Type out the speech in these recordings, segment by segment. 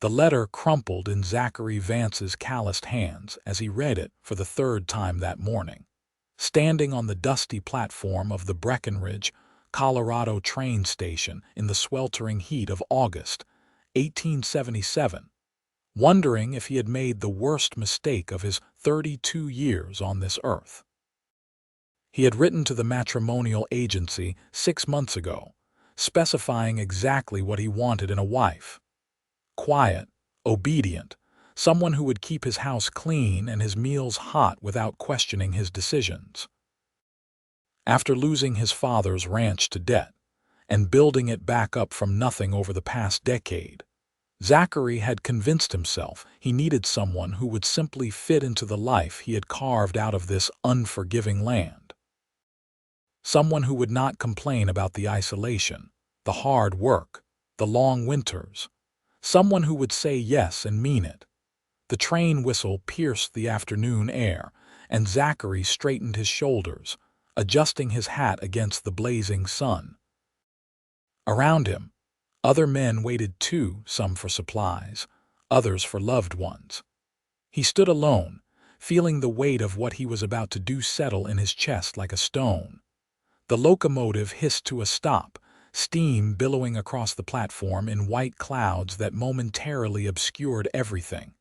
The letter crumpled in Zachary Vance's calloused hands as he read it for the third time that morning. Standing on the dusty platform of the Breckenridge, Colorado train station in the sweltering heat of August, 1877, wondering if he had made the worst mistake of his 32 years on this earth. He had written to the matrimonial agency 6 months ago, specifying exactly what he wanted in a wife. Quiet, obedient, someone who would keep his house clean and his meals hot without questioning his decisions. After losing his father's ranch to debt and building it back up from nothing over the past decade, Zachary had convinced himself he needed someone who would simply fit into the life he had carved out of this unforgiving land. Someone who would not complain about the isolation, the hard work, the long winters. Someone who would say yes and mean it. The train whistle pierced the afternoon air, and Zachary straightened his shoulders, adjusting his hat against the blazing sun. Around him, other men waited too, some for supplies, others for loved ones. He stood alone, feeling the weight of what he was about to do settle in his chest like a stone. The locomotive hissed to a stop, steam billowing across the platform in white clouds that momentarily obscured everything.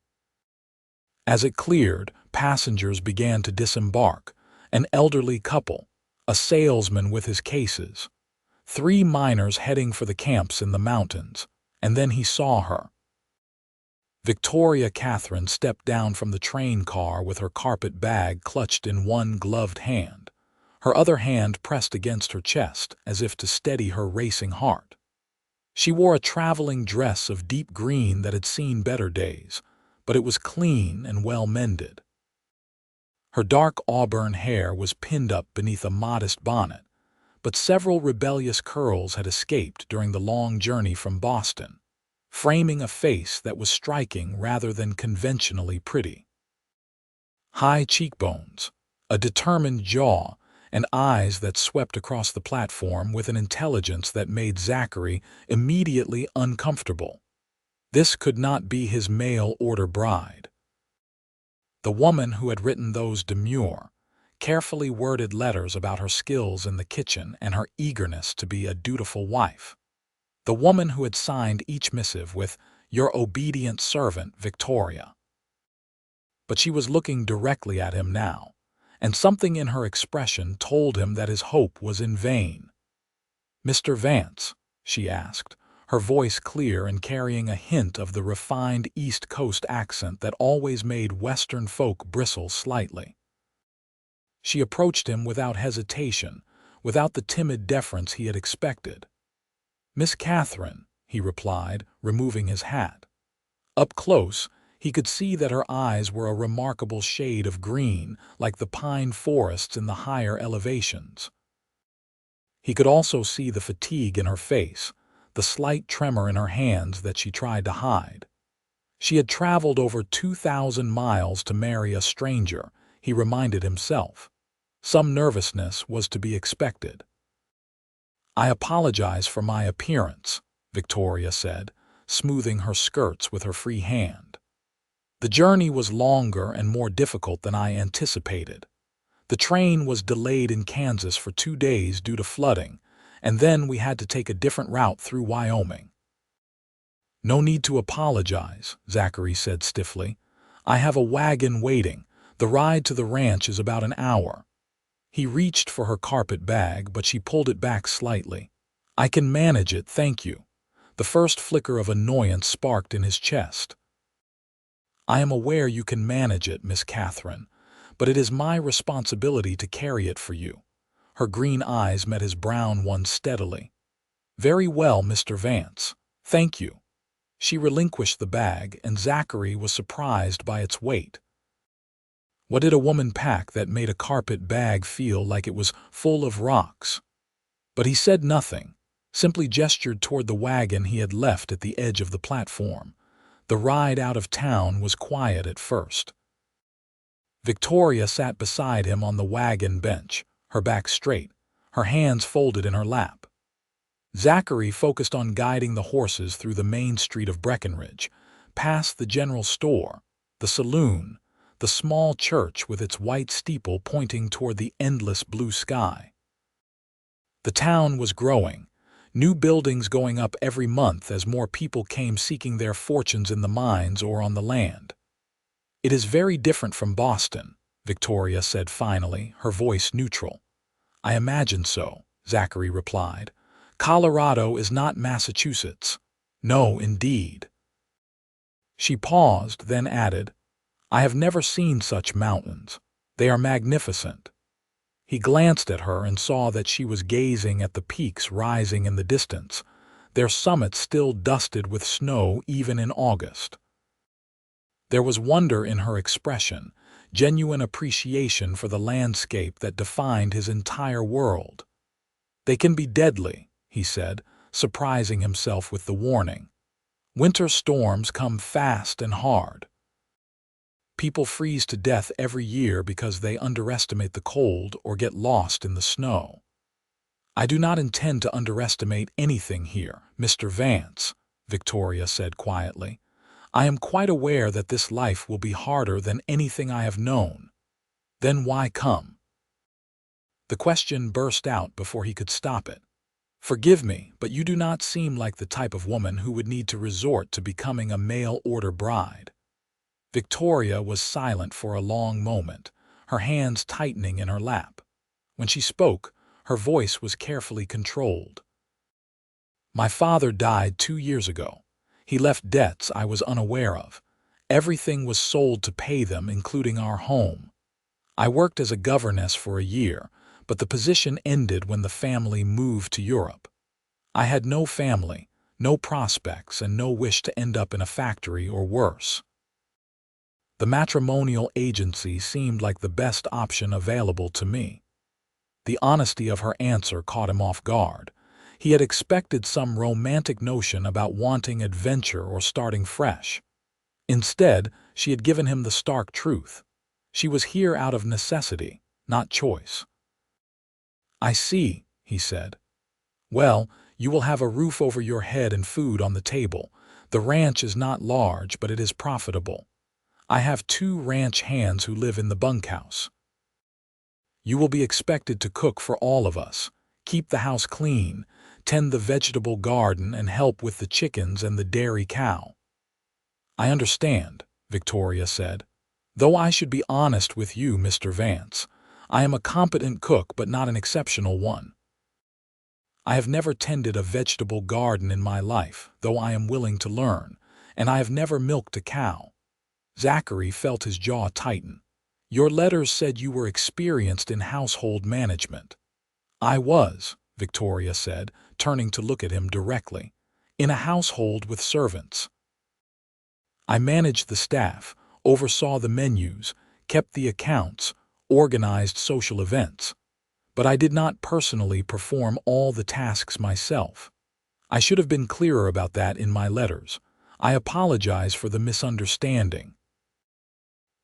As it cleared, passengers began to disembark, an elderly couple, a salesman with his cases, 3 miners heading for the camps in the mountains, and then he saw her. Victoria Katherine stepped down from the train car with her carpet bag clutched in one gloved hand, her other hand pressed against her chest as if to steady her racing heart. She wore a traveling dress of deep green that had seen better days, but it was clean and well mended. Her dark auburn hair was pinned up beneath a modest bonnet, but several rebellious curls had escaped during the long journey from Boston, framing a face that was striking rather than conventionally pretty. High cheekbones, a determined jaw, and eyes that swept across the platform with an intelligence that made Zachary immediately uncomfortable. This could not be his mail-order bride. The woman who had written those demure, carefully worded letters about her skills in the kitchen and her eagerness to be a dutiful wife. The woman who had signed each missive with "Your obedient servant, Victoria." But she was looking directly at him now, and something in her expression told him that his hope was in vain. "Mr. Vance?" she asked, her voice clear and carrying a hint of the refined East Coast accent that always made Western folk bristle slightly. She approached him without hesitation, without the timid deference he had expected. "Miss Katherine," he replied, removing his hat. Up close, he could see that her eyes were a remarkable shade of green, like the pine forests in the higher elevations. He could also see the fatigue in her face, the slight tremor in her hands that she tried to hide. She had traveled over 2,000 miles to marry a stranger, he reminded himself. Some nervousness was to be expected. "I apologize for my appearance," Victoria said, smoothing her skirts with her free hand. "The journey was longer and more difficult than I anticipated. The train was delayed in Kansas for 2 days due to flooding, and then we had to take a different route through Wyoming." "No need to apologize," Zachary said stiffly. "I have a wagon waiting. The ride to the ranch is about an hour." He reached for her carpet bag, but she pulled it back slightly. "I can manage it, thank you." The first flicker of annoyance sparked in his chest. "I am aware you can manage it, Miss Katherine, but it is my responsibility to carry it for you." Her green eyes met his brown ones steadily. "Very well, Mr. Vance. Thank you." She relinquished the bag, and Zachary was surprised by its weight. What did a woman pack that made a carpet bag feel like it was full of rocks? But he said nothing, simply gestured toward the wagon he had left at the edge of the platform. The ride out of town was quiet at first. Victoria sat beside him on the wagon bench, her back straight, her hands folded in her lap. Zachary focused on guiding the horses through the main street of Breckenridge, past the general store, the saloon, the small church with its white steeple pointing toward the endless blue sky. The town was growing, new buildings going up every month as more people came seeking their fortunes in the mines or on the land. "It is very different from Boston," Victoria said finally, her voice neutral. "I imagine so," Zachary replied. "Colorado is not Massachusetts." "No, indeed." She paused, then added, "I have never seen such mountains. They are magnificent." He glanced at her and saw that she was gazing at the peaks rising in the distance, their summits still dusted with snow even in August. There was wonder in her expression, genuine appreciation for the landscape that defined his entire world. "They can be deadly," he said, surprising himself with the warning. "Winter storms come fast and hard. People freeze to death every year because they underestimate the cold or get lost in the snow." "I do not intend to underestimate anything here, Mr. Vance," Victoria said quietly. "I am quite aware that this life will be harder than anything I have known." "Then why come?" The question burst out before he could stop it. "Forgive me, but you do not seem like the type of woman who would need to resort to becoming a mail-order bride." Victoria was silent for a long moment, her hands tightening in her lap. When she spoke, her voice was carefully controlled. "My father died 2 years ago. He left debts I was unaware of. Everything was sold to pay them, including our home. I worked as a governess for a year, but the position ended when the family moved to Europe. I had no family, no prospects, and no wish to end up in a factory or worse. The matrimonial agency seemed like the best option available to me." The honesty of her answer caught him off guard. He had expected some romantic notion about wanting adventure or starting fresh. Instead, she had given him the stark truth. She was here out of necessity, not choice. "I see," he said. "Well, you will have a roof over your head and food on the table. The ranch is not large, but it is profitable. I have 2 ranch hands who live in the bunkhouse. You will be expected to cook for all of us, keep the house clean, tend the vegetable garden, and help with the chickens and the dairy cow." "I understand," Victoria said. "Though I should be honest with you, Mr. Vance, I am a competent cook but not an exceptional one. I have never tended a vegetable garden in my life, though I am willing to learn, and I have never milked a cow." Zachary felt his jaw tighten. "Your letters said you were experienced in household management." "I was," Victoria said, turning to look at him directly, "in a household with servants. I managed the staff, oversaw the menus, kept the accounts, organized social events. But I did not personally perform all the tasks myself. I should have been clearer about that in my letters. I apologize for the misunderstanding."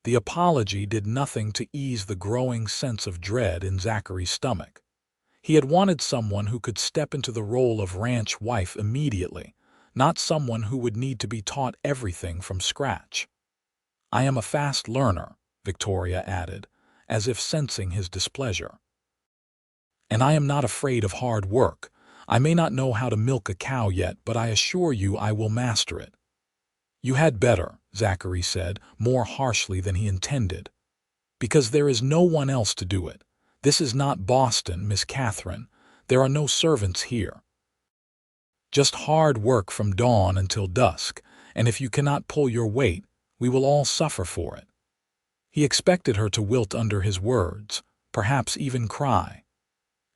The apology did nothing to ease the growing sense of dread in Zachary's stomach. He had wanted someone who could step into the role of ranch wife immediately, not someone who would need to be taught everything from scratch. "I am a fast learner," Victoria added, as if sensing his displeasure. "And I am not afraid of hard work. I may not know how to milk a cow yet, but I assure you I will master it." "You had better," Zachary said, more harshly than he intended. "Because there is no one else to do it. This is not Boston, Miss Katherine. There are no servants here. Just hard work from dawn until dusk, and if you cannot pull your weight, we will all suffer for it." He expected her to wilt under his words, perhaps even cry.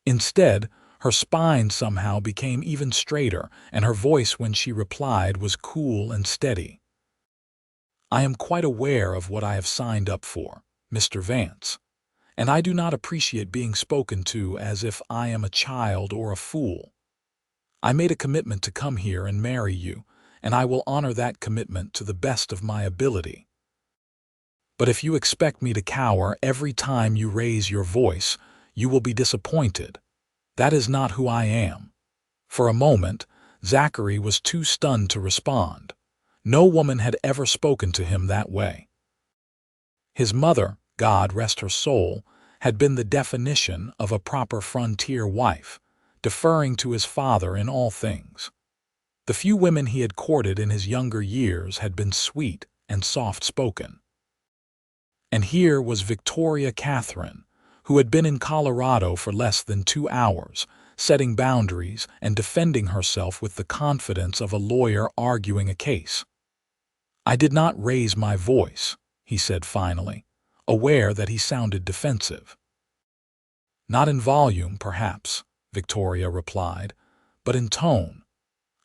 Instead, her spine somehow became even straighter, and her voice when she replied was cool and steady. "I am quite aware of what I have signed up for, Mr. Vance, and I do not appreciate being spoken to as if I am a child or a fool. I made a commitment to come here and marry you, and I will honor that commitment to the best of my ability. But if you expect me to cower every time you raise your voice, you will be disappointed. That is not who I am." For a moment, Zachary was too stunned to respond. No woman had ever spoken to him that way. His mother, God rest her soul, had been the definition of a proper frontier wife, deferring to his father in all things. The few women he had courted in his younger years had been sweet and soft-spoken. And here was Victoria Katherine, who had been in Colorado for less than 2 hours, setting boundaries and defending herself with the confidence of a lawyer arguing a case. "I did not raise my voice," he said finally, aware that he sounded defensive. "Not in volume, perhaps," Victoria replied, "but in tone.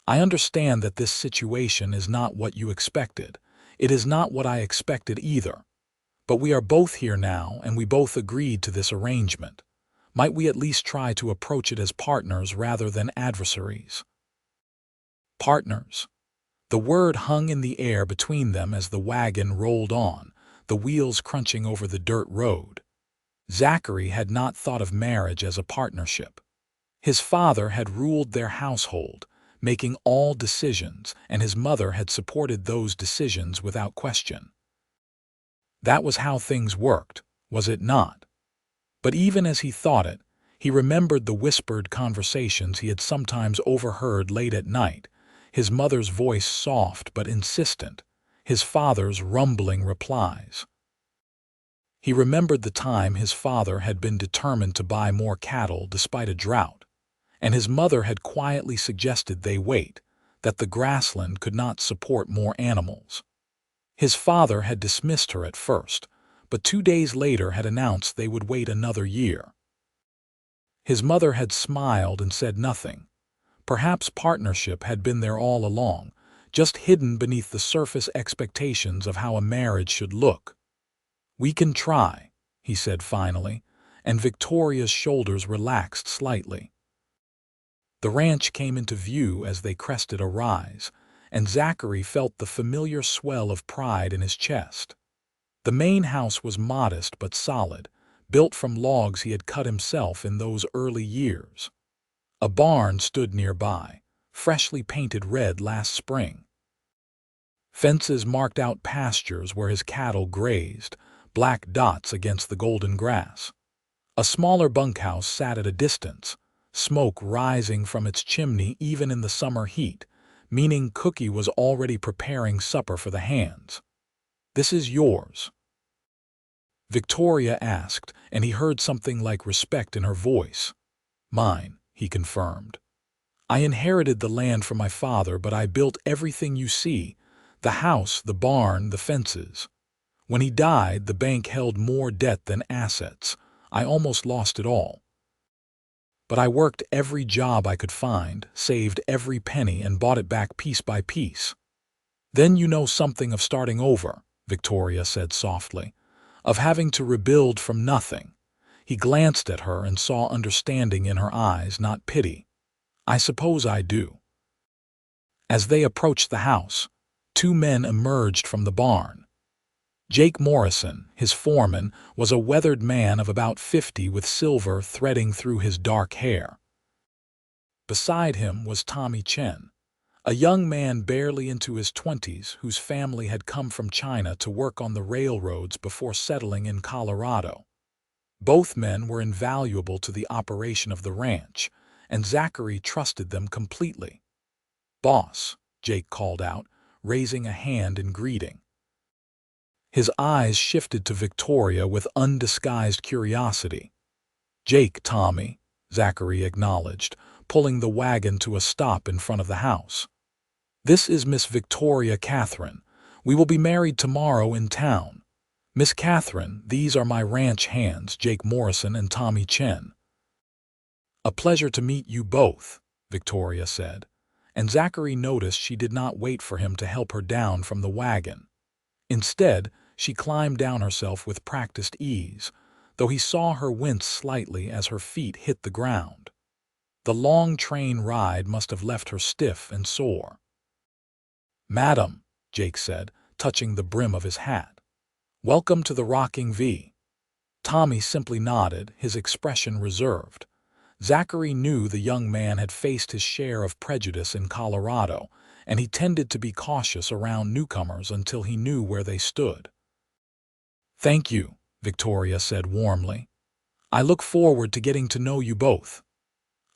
I understand that this situation is not what you expected. It is not what I expected either. But we are both here now, and we both agreed to this arrangement. Might we at least try to approach it as partners rather than adversaries?" Partners. The word hung in the air between them as the wagon rolled on, the wheels crunching over the dirt road. Zachary had not thought of marriage as a partnership. His father had ruled their household, making all decisions, and his mother had supported those decisions without question. That was how things worked, was it not? But even as he thought it, he remembered the whispered conversations he had sometimes overheard late at night, his mother's voice soft but insistent, his father's rumbling replies. He remembered the time his father had been determined to buy more cattle despite a drought, and his mother had quietly suggested they wait, that the grassland could not support more animals. His father had dismissed her at first, but 2 days later had announced they would wait another year. His mother had smiled and said nothing. Perhaps partnership had been there all along, just hidden beneath the surface expectations of how a marriage should look. "We can try," he said finally, and Victoria's shoulders relaxed slightly. The ranch came into view as they crested a rise, and Zachary felt the familiar swell of pride in his chest. The main house was modest but solid, built from logs he had cut himself in those early years. A barn stood nearby, freshly painted red last spring. Fences marked out pastures where his cattle grazed, black dots against the golden grass. A smaller bunkhouse sat at a distance, smoke rising from its chimney even in the summer heat, meaning Cookie was already preparing supper for the hands. "This is yours?" Victoria asked, and he heard something like respect in her voice. "Mine," he confirmed. "I inherited the land from my father, but I built everything you see, the house, the barn, the fences. When he died, the bank held more debt than assets. I almost lost it all. But I worked every job I could find, saved every penny, and bought it back piece by piece." "Then you know something of starting over," Victoria said softly, "of having to rebuild from nothing." He glanced at her and saw understanding in her eyes, not pity. "I suppose I do." As they approached the house, 2 men emerged from the barn. Jake Morrison, his foreman, was a weathered man of about 50 with silver threading through his dark hair. Beside him was Tommy Chen, a young man barely into his 20s whose family had come from China to work on the railroads before settling in Colorado. Both men were invaluable to the operation of the ranch, and Zachary trusted them completely. "Boss," Jake called out, raising a hand in greeting. His eyes shifted to Victoria with undisguised curiosity. "Jake, Tommy," Zachary acknowledged, pulling the wagon to a stop in front of the house. "This is Miss Victoria Katherine. We will be married tomorrow in town. Miss Katherine, these are my ranch hands, Jake Morrison and Tommy Chen." "A pleasure to meet you both," Victoria said, and Zachary noticed she did not wait for him to help her down from the wagon. Instead, she climbed down herself with practiced ease, though he saw her wince slightly as her feet hit the ground. The long train ride must have left her stiff and sore. "Madam," Jake said, touching the brim of his hat. "Welcome to the Rocking V." Tommy simply nodded, his expression reserved. Zachary knew the young man had faced his share of prejudice in Colorado, and he tended to be cautious around newcomers until he knew where they stood. "Thank you," Victoria said warmly. "I look forward to getting to know you both."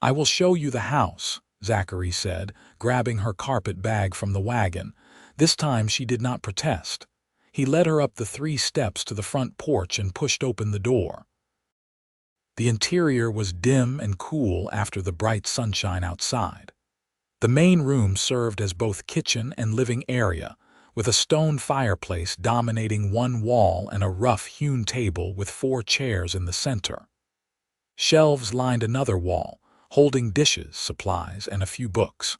"I will show you the house," Zachary said, grabbing her carpet bag from the wagon. This time she did not protest. He led her up the 3 steps to the front porch and pushed open the door. The interior was dim and cool after the bright sunshine outside. The main room served as both kitchen and living area, with a stone fireplace dominating one wall and a rough-hewn table with 4 chairs in the center. Shelves lined another wall, holding dishes, supplies, and a few books.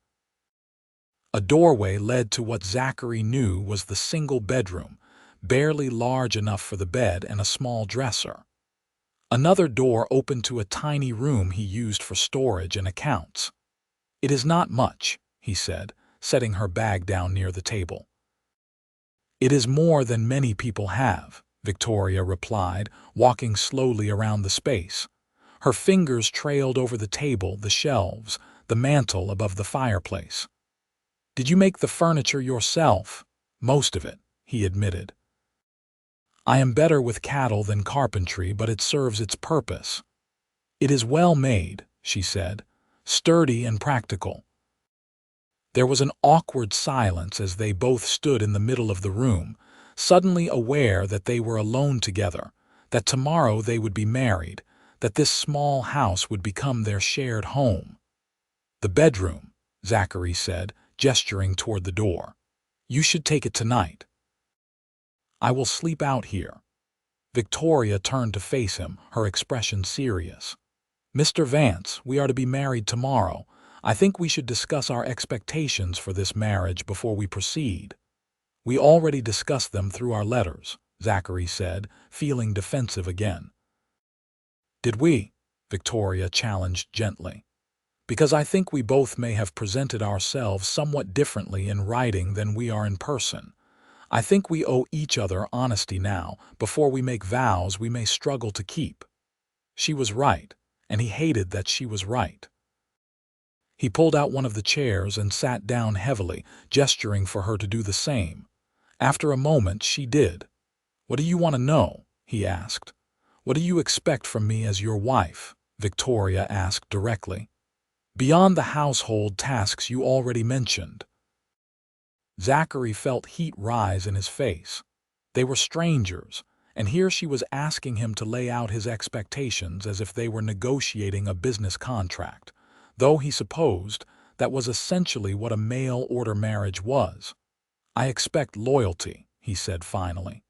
A doorway led to what Zachary knew was the single bedroom, barely large enough for the bed and a small dresser. Another door opened to a tiny room he used for storage and accounts. "It is not much," he said, setting her bag down near the table. "It is more than many people have," Victoria replied, walking slowly around the space. Her fingers trailed over the table, the shelves, the mantel above the fireplace. "Did you make the furniture yourself?" "Most of it," he admitted. "I am better with cattle than carpentry, but it serves its purpose." "It is well made," she said, "sturdy and practical." There was an awkward silence as they both stood in the middle of the room, suddenly aware that they were alone together, that tomorrow they would be married, that this small house would become their shared home. "The bedroom," Zachary said, gesturing toward the door. "You should take it tonight." "I will sleep out here." Victoria turned to face him, her expression serious. "Mr. Vance, we are to be married tomorrow. I think we should discuss our expectations for this marriage before we proceed." "We already discussed them through our letters," Zachary said, feeling defensive again. "Did we?" Victoria challenged gently. "Because I think we both may have presented ourselves somewhat differently in writing than we are in person. I think we owe each other honesty now, before we make vows we may struggle to keep." She was right, and he hated that she was right. He pulled out one of the chairs and sat down heavily, gesturing for her to do the same. After a moment, she did. "What do you want to know?" he asked. "What do you expect from me as your wife?" Victoria asked directly. "Beyond the household tasks you already mentioned." Zachary felt heat rise in his face. They were strangers, and here she was asking him to lay out his expectations as if they were negotiating a business contract, though he supposed that was essentially what a mail-order marriage was. "I expect loyalty," he said finally.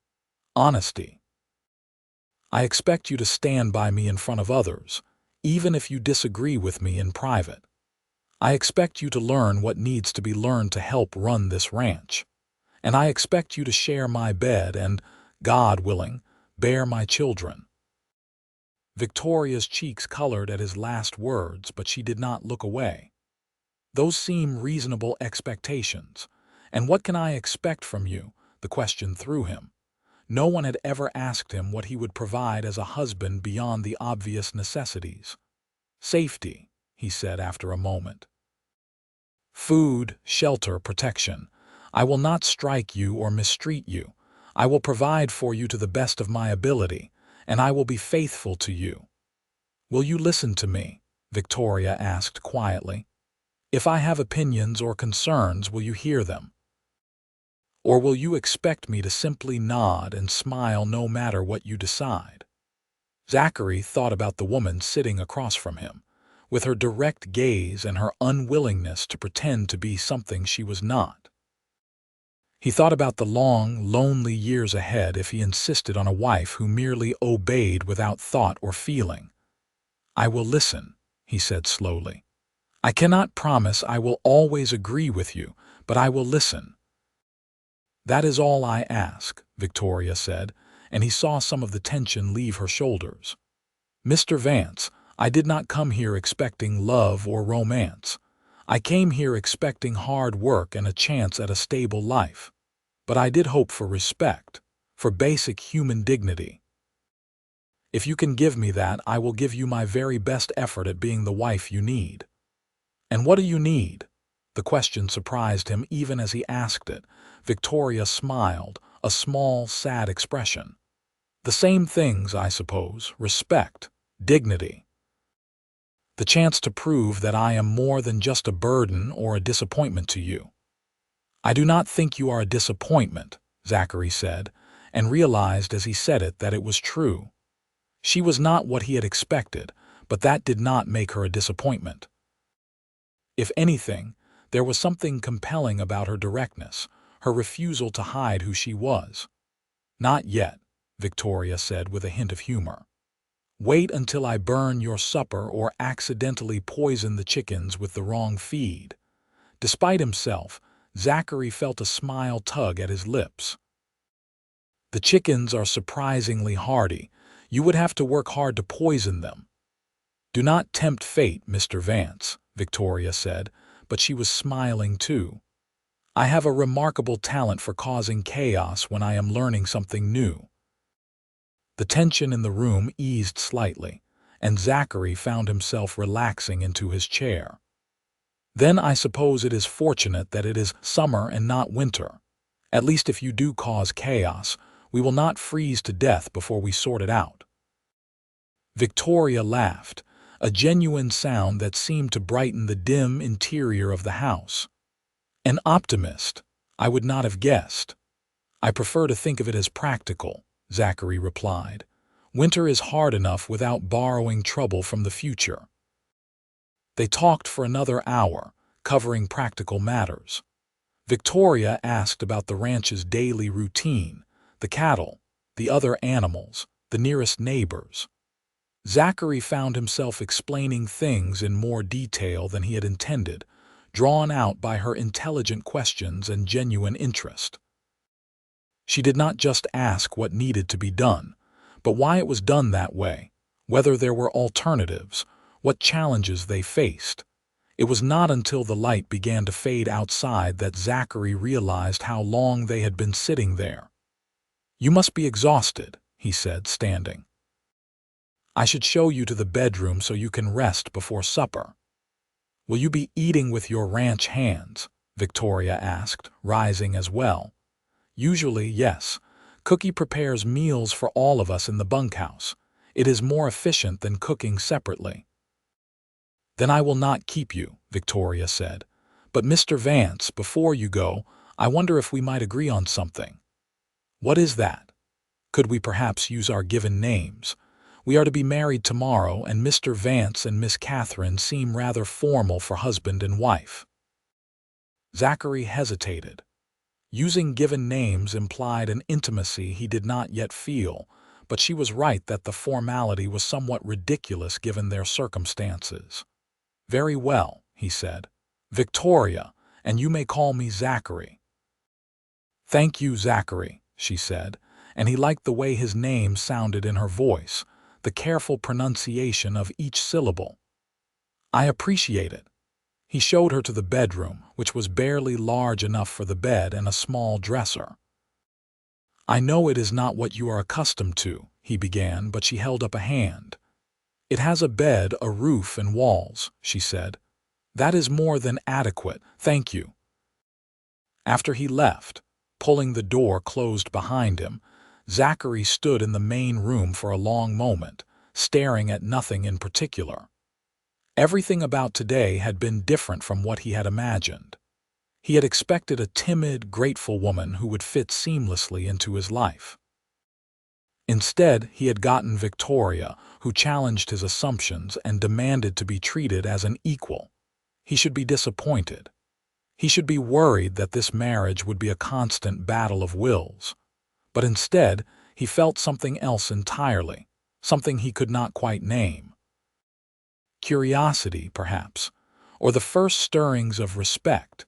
"Honesty. I expect you to stand by me in front of others, even if you disagree with me in private. I expect you to learn what needs to be learned to help run this ranch. And I expect you to share my bed and, God willing, bear my children." Victoria's cheeks colored at his last words, but she did not look away. "Those seem reasonable expectations. And what can I expect from you?" the question threw him. No one had ever asked him what he would provide as a husband beyond the obvious necessities. "Safety," he said after a moment. "Food, shelter, protection. I will not strike you or mistreat you. I will provide for you to the best of my ability, and I will be faithful to you." "Will you listen to me?" Victoria asked quietly. "If I have opinions or concerns, will you hear them? Or will you expect me to simply nod and smile no matter what you decide?" Zachary thought about the woman sitting across from him, with her direct gaze and her unwillingness to pretend to be something she was not. He thought about the long, lonely years ahead if he insisted on a wife who merely obeyed without thought or feeling. "I will listen," he said slowly. "I cannot promise I will always agree with you, but I will listen." "That is all I ask," Victoria said, and he saw some of the tension leave her shoulders. "Mr. Vance, I did not come here expecting love or romance. I came here expecting hard work and a chance at a stable life. But I did hope for respect, for basic human dignity. If you can give me that, I will give you my very best effort at being the wife you need." "And what do you need?" The question surprised him even as he asked it. Victoria smiled, a small, sad expression. The same things, I suppose: respect, dignity, the chance to prove that I am more than just a burden or a disappointment to you. I do not think you are a disappointment, Zachary said, and realized as he said it that it was true. She was not what he had expected, but that did not make her a disappointment. If anything, there was something compelling about her directness, her refusal to hide who she was. Not yet, Victoria said with a hint of humor. Wait until I burn your supper or accidentally poison the chickens with the wrong feed. Despite himself, Zachary felt a smile tug at his lips. The chickens are surprisingly hardy. You would have to work hard to poison them. Do not tempt fate, Mr. Vance, Victoria said, but she was smiling too. I have a remarkable talent for causing chaos when I am learning something new. The tension in the room eased slightly, and Zachary found himself relaxing into his chair. Then I suppose it is fortunate that it is summer and not winter. At least if you do cause chaos, we will not freeze to death before we sort it out. Victoria laughed, a genuine sound that seemed to brighten the dim interior of the house. An optimist, I would not have guessed. I prefer to think of it as practical, Zachary replied. Winter is hard enough without borrowing trouble from the future. They talked for another hour, covering practical matters. Victoria asked about the ranch's daily routine, the cattle, the other animals, the nearest neighbors. Zachary found himself explaining things in more detail than he had intended, drawn out by her intelligent questions and genuine interest. She did not just ask what needed to be done, but why it was done that way, whether there were alternatives, what challenges they faced. It was not until the light began to fade outside that Zachary realized how long they had been sitting there. You must be exhausted, he said, standing. I should show you to the bedroom so you can rest before supper. Will you be eating with your ranch hands? Victoria asked, rising as well. Usually, yes. Cookie prepares meals for all of us in the bunkhouse. It is more efficient than cooking separately. Then I will not keep you, Victoria said. But Mr. Vance, before you go, I wonder if we might agree on something. What is that? Could we perhaps use our given names? We are to be married tomorrow, and Mr. Vance and Miss Katherine seem rather formal for husband and wife. Zachary hesitated. Using given names implied an intimacy he did not yet feel, but she was right that the formality was somewhat ridiculous given their circumstances. Very well, he said. Victoria, and you may call me Zachary. Thank you, Zachary, she said, and he liked the way his name sounded in her voice, the careful pronunciation of each syllable. I appreciate it. He showed her to the bedroom, which was barely large enough for the bed and a small dresser. I know it is not what you are accustomed to, he began, but she held up a hand. It has a bed, a roof, and walls, she said. That is more than adequate, thank you. After he left, pulling the door closed behind him, Zachary stood in the main room for a long moment, staring at nothing in particular. Everything about today had been different from what he had imagined. He had expected a timid, grateful woman who would fit seamlessly into his life. Instead, he had gotten Victoria, who challenged his assumptions and demanded to be treated as an equal. He should be disappointed. He should be worried that this marriage would be a constant battle of wills. But instead, he felt something else entirely, something he could not quite name. Curiosity, perhaps, or the first stirrings of respect.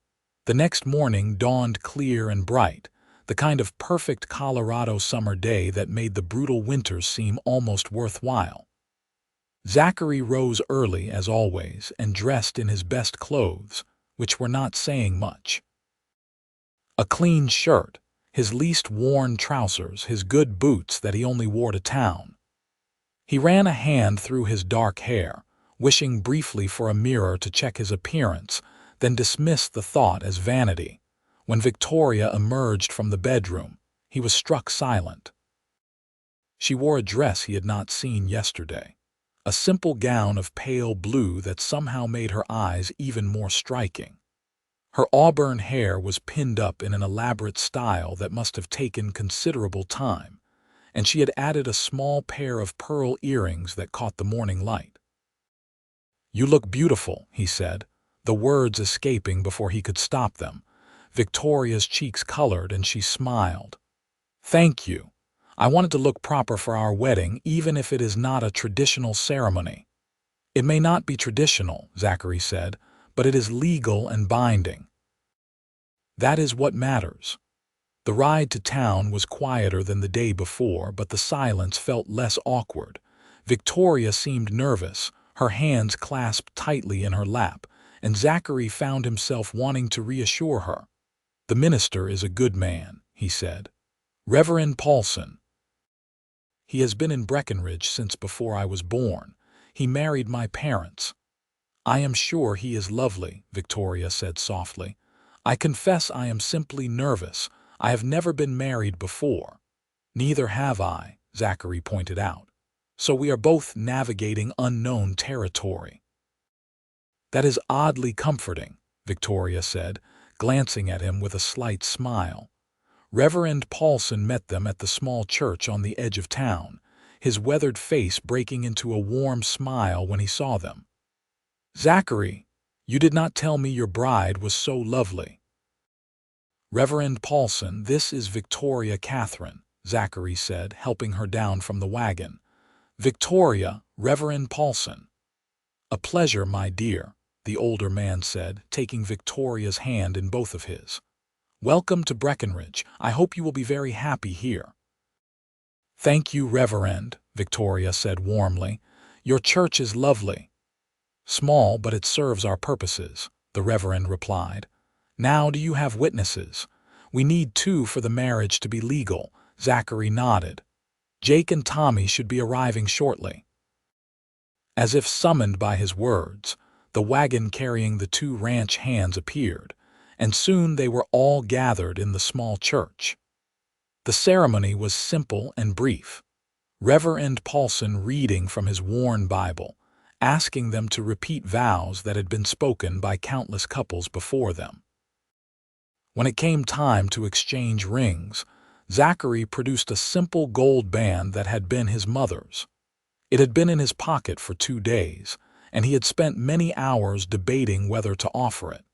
The next morning dawned clear and bright, the kind of perfect Colorado summer day that made the brutal winters seem almost worthwhile. Zachary rose early, as always, and dressed in his best clothes, which were not saying much. A clean shirt, his least worn trousers, his good boots that he only wore to town. He ran a hand through his dark hair, wishing briefly for a mirror to check his appearance, then dismissed the thought as vanity. When Victoria emerged from the bedroom, he was struck silent. She wore a dress he had not seen yesterday, a simple gown of pale blue that somehow made her eyes even more striking. Her auburn hair was pinned up in an elaborate style that must have taken considerable time, and she had added a small pair of pearl earrings that caught the morning light. "You look beautiful," he said, the words escaping before he could stop them. Victoria's cheeks colored and she smiled. "Thank you. I wanted to look proper for our wedding, even if it is not a traditional ceremony." "It may not be traditional," Zachary said, "but it is legal and binding. That is what matters." The ride to town was quieter than the day before, but the silence felt less awkward. Victoria seemed nervous, her hands clasped tightly in her lap, and Zachary found himself wanting to reassure her. "The minister is a good man," he said. "Reverend Paulson. He has been in Breckenridge since before I was born. He married my parents." "I am sure he is lovely," Victoria said softly. "I confess I am simply nervous. I have never been married before." "Neither have I," Zachary pointed out. "So we are both navigating unknown territory." "That is oddly comforting," Victoria said, glancing at him with a slight smile. Reverend Paulson met them at the small church on the edge of town, his weathered face breaking into a warm smile when he saw them. "Zachary, you did not tell me your bride was so lovely." "Reverend Paulson, this is Victoria Katherine," Zachary said, helping her down from the wagon. "Victoria, Reverend Paulson." "A pleasure, my dear," the older man said, taking Victoria's hand in both of his. "Welcome to Breckenridge. I hope you will be very happy here." "Thank you, Reverend," Victoria said warmly. "Your church is lovely." "Small, but it serves our purposes," the Reverend replied. "Now, do you have witnesses?" "We need 2 for the marriage to be legal," Zachary nodded. "Jake and Tommy should be arriving shortly." As if summoned by his words, the wagon carrying the 2 ranch hands appeared, and soon they were all gathered in the small church. The ceremony was simple and brief. Reverend Paulson reading from his worn Bible, asking them to repeat vows that had been spoken by countless couples before them. When it came time to exchange rings, Zachary produced a simple gold band that had been his mother's. It had been in his pocket for 2 days, and he had spent many hours debating whether to offer it.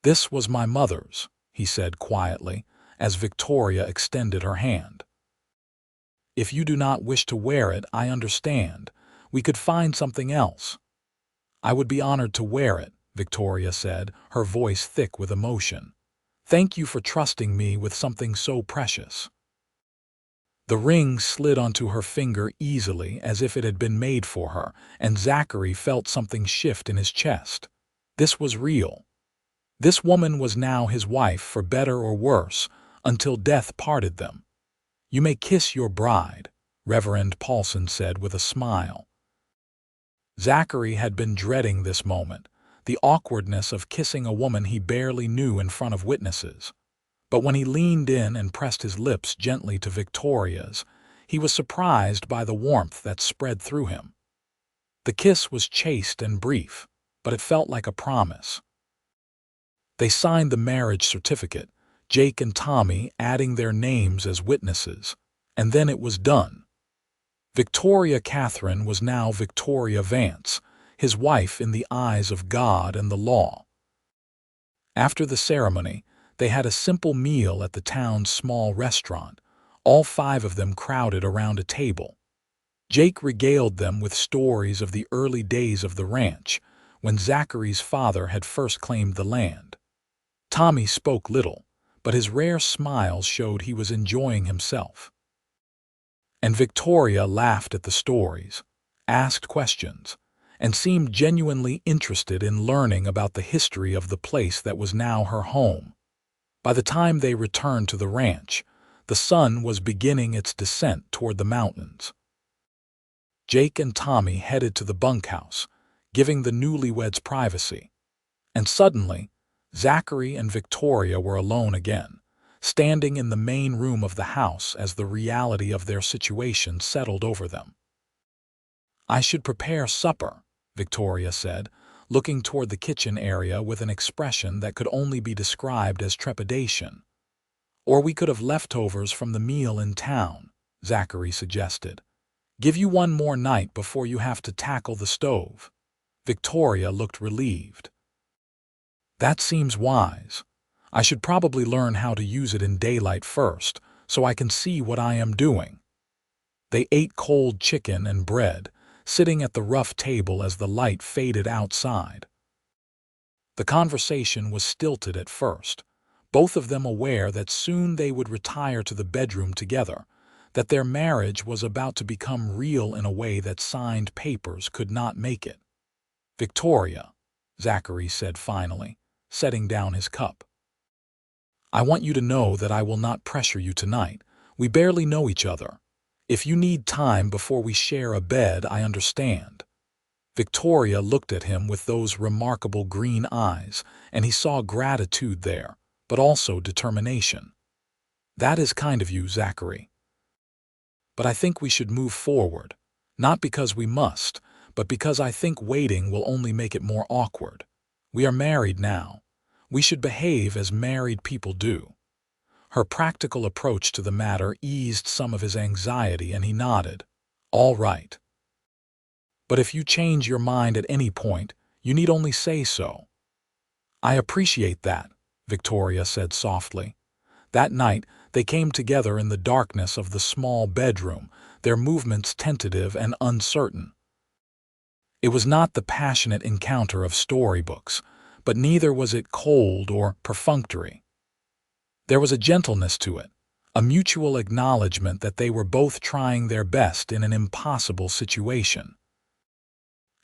"This was my mother's," he said quietly, as Victoria extended her hand. "If you do not wish to wear it, I understand. We could find something else." "I would be honored to wear it," Victoria said, her voice thick with emotion. "Thank you for trusting me with something so precious." The ring slid onto her finger easily as if it had been made for her, and Zachary felt something shift in his chest. This was real. This woman was now his wife for better or worse, until death parted them. "You may kiss your bride," Reverend Paulson said with a smile. Zachary had been dreading this moment, the awkwardness of kissing a woman he barely knew in front of witnesses. But when he leaned in and pressed his lips gently to Victoria's, he was surprised by the warmth that spread through him. The kiss was chaste and brief, but it felt like a promise. They signed the marriage certificate, Jake and Tommy adding their names as witnesses, and then it was done. Victoria Katherine was now Victoria Vance, his wife in the eyes of God and the law. After the ceremony, they had a simple meal at the town's small restaurant, all 5 of them crowded around a table. Jake regaled them with stories of the early days of the ranch, when Zachary's father had first claimed the land. Tommy spoke little, but his rare smiles showed he was enjoying himself. And Victoria laughed at the stories, asked questions, and seemed genuinely interested in learning about the history of the place that was now her home. By the time they returned to the ranch, the sun was beginning its descent toward the mountains. Jake and Tommy headed to the bunkhouse, giving the newlyweds privacy. And suddenly, Zachary and Victoria were alone again, standing in the main room of the house as the reality of their situation settled over them. "I should prepare supper," Victoria said, looking toward the kitchen area with an expression that could only be described as trepidation. "Or we could have leftovers from the meal in town," Zachary suggested. "Give you one more night before you have to tackle the stove." Victoria looked relieved. "That seems wise. I should probably learn how to use it in daylight first, so I can see what I am doing." They ate cold chicken and bread, sitting at the rough table as the light faded outside. The conversation was stilted at first, both of them aware that soon they would retire to the bedroom together, that their marriage was about to become real in a way that signed papers could not make it. "Victoria," Zachary said finally, setting down his cup, "I want you to know that I will not pressure you tonight. We barely know each other. If you need time before we share a bed, I understand." Victoria looked at him with those remarkable green eyes, and he saw gratitude there, but also determination. "That is kind of you, Zachary. But I think we should move forward, not because we must, but because I think waiting will only make it more awkward. We are married now. We should behave as married people do." Her practical approach to the matter eased some of his anxiety, and he nodded. "All right. But if you change your mind at any point, you need only say so." "I appreciate that," Victoria said softly. That night, they came together in the darkness of the small bedroom, their movements tentative and uncertain. It was not the passionate encounter of storybooks, but neither was it cold or perfunctory. There was a gentleness to it, a mutual acknowledgement that they were both trying their best in an impossible situation.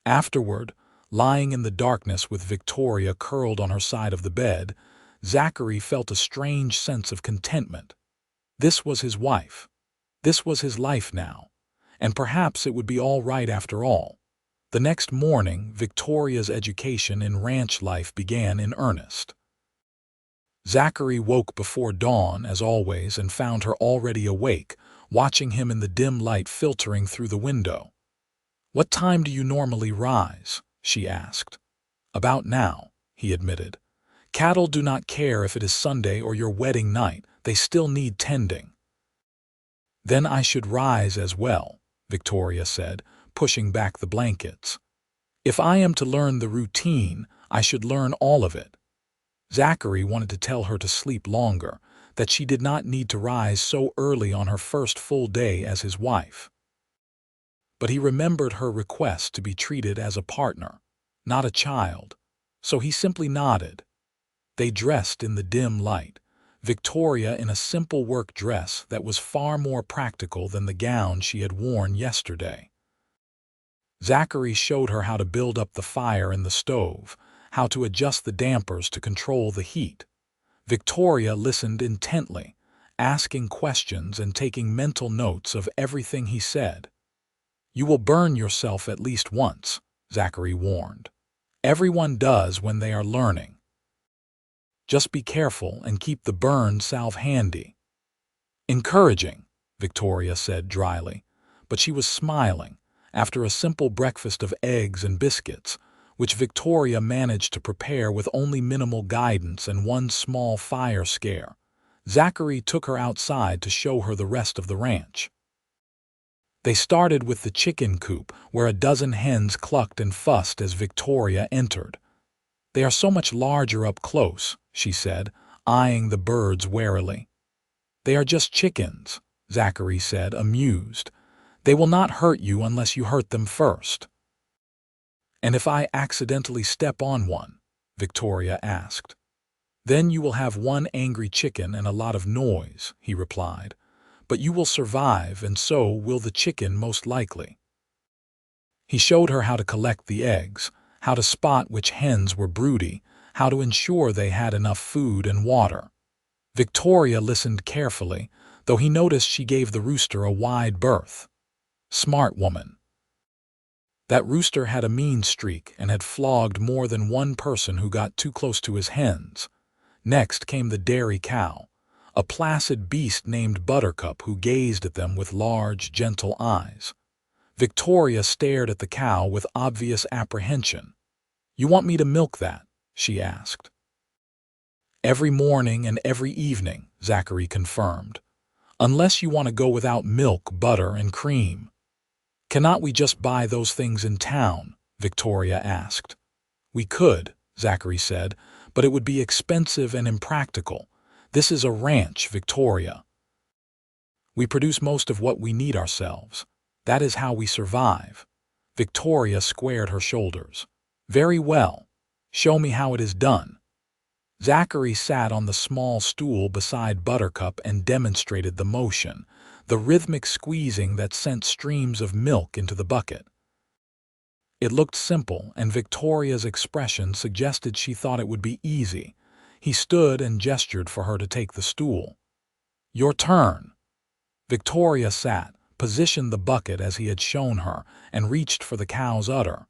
Afterward, lying in the darkness with Victoria curled on her side of the bed, Zachary felt a strange sense of contentment. This was his wife. This was his life now. And perhaps it would be all right after all. The next morning, Victoria's education in ranch life began in earnest. Zachary woke before dawn, as always, and found her already awake, watching him in the dim light filtering through the window. "What time do you normally rise?" she asked. "About now," he admitted. "Cattle do not care if it is Sunday or your wedding night, they still need tending." "Then I should rise as well," Victoria said, pushing back the blankets. "If I am to learn the routine, I should learn all of it." Zachary wanted to tell her to sleep longer, that she did not need to rise so early on her first full day as his wife. But he remembered her request to be treated as a partner, not a child, so he simply nodded. They dressed in the dim light, Victoria in a simple work dress that was far more practical than the gown she had worn yesterday. Zachary showed her how to build up the fire in the stove, how to adjust the dampers to control the heat. Victoria listened intently, asking questions and taking mental notes of everything he said. "You will burn yourself at least once," Zachary warned. "Everyone does when they are learning. Just be careful and keep the burn salve handy." "Encouraging," Victoria said dryly, but she was smiling. After a simple breakfast of eggs and biscuits, which Victoria managed to prepare with only minimal guidance and one small fire scare, Zachary took her outside to show her the rest of the ranch. They started with the chicken coop, where a dozen hens clucked and fussed as Victoria entered. "They are so much larger up close," she said, eyeing the birds warily. "They are just chickens," Zachary said, amused. "They will not hurt you unless you hurt them first." "And if I accidentally step on one?" Victoria asked. "Then you will have one angry chicken and a lot of noise," he replied. "But you will survive, and so will the chicken most likely." He showed her how to collect the eggs, how to spot which hens were broody, how to ensure they had enough food and water. Victoria listened carefully, though he noticed she gave the rooster a wide berth. Smart woman. That rooster had a mean streak and had flogged more than one person who got too close to his hens. Next came the dairy cow, a placid beast named Buttercup who gazed at them with large, gentle eyes. Victoria stared at the cow with obvious apprehension. "You want me to milk that?" she asked. "Every morning and every evening," Zachary confirmed. "Unless you want to go without milk, butter, and cream." "Cannot we just buy those things in town?" Victoria asked. "We could," Zachary said, "but it would be expensive and impractical. This is a ranch, Victoria. We produce most of what we need ourselves. That is how we survive." Victoria squared her shoulders. "Very well. Show me how it is done." Zachary sat on the small stool beside Buttercup and demonstrated the motion, the rhythmic squeezing that sent streams of milk into the bucket. It looked simple, and Victoria's expression suggested she thought it would be easy. He stood and gestured for her to take the stool. "Your turn." Victoria sat, positioned the bucket as he had shown her, and reached for the cow's udder.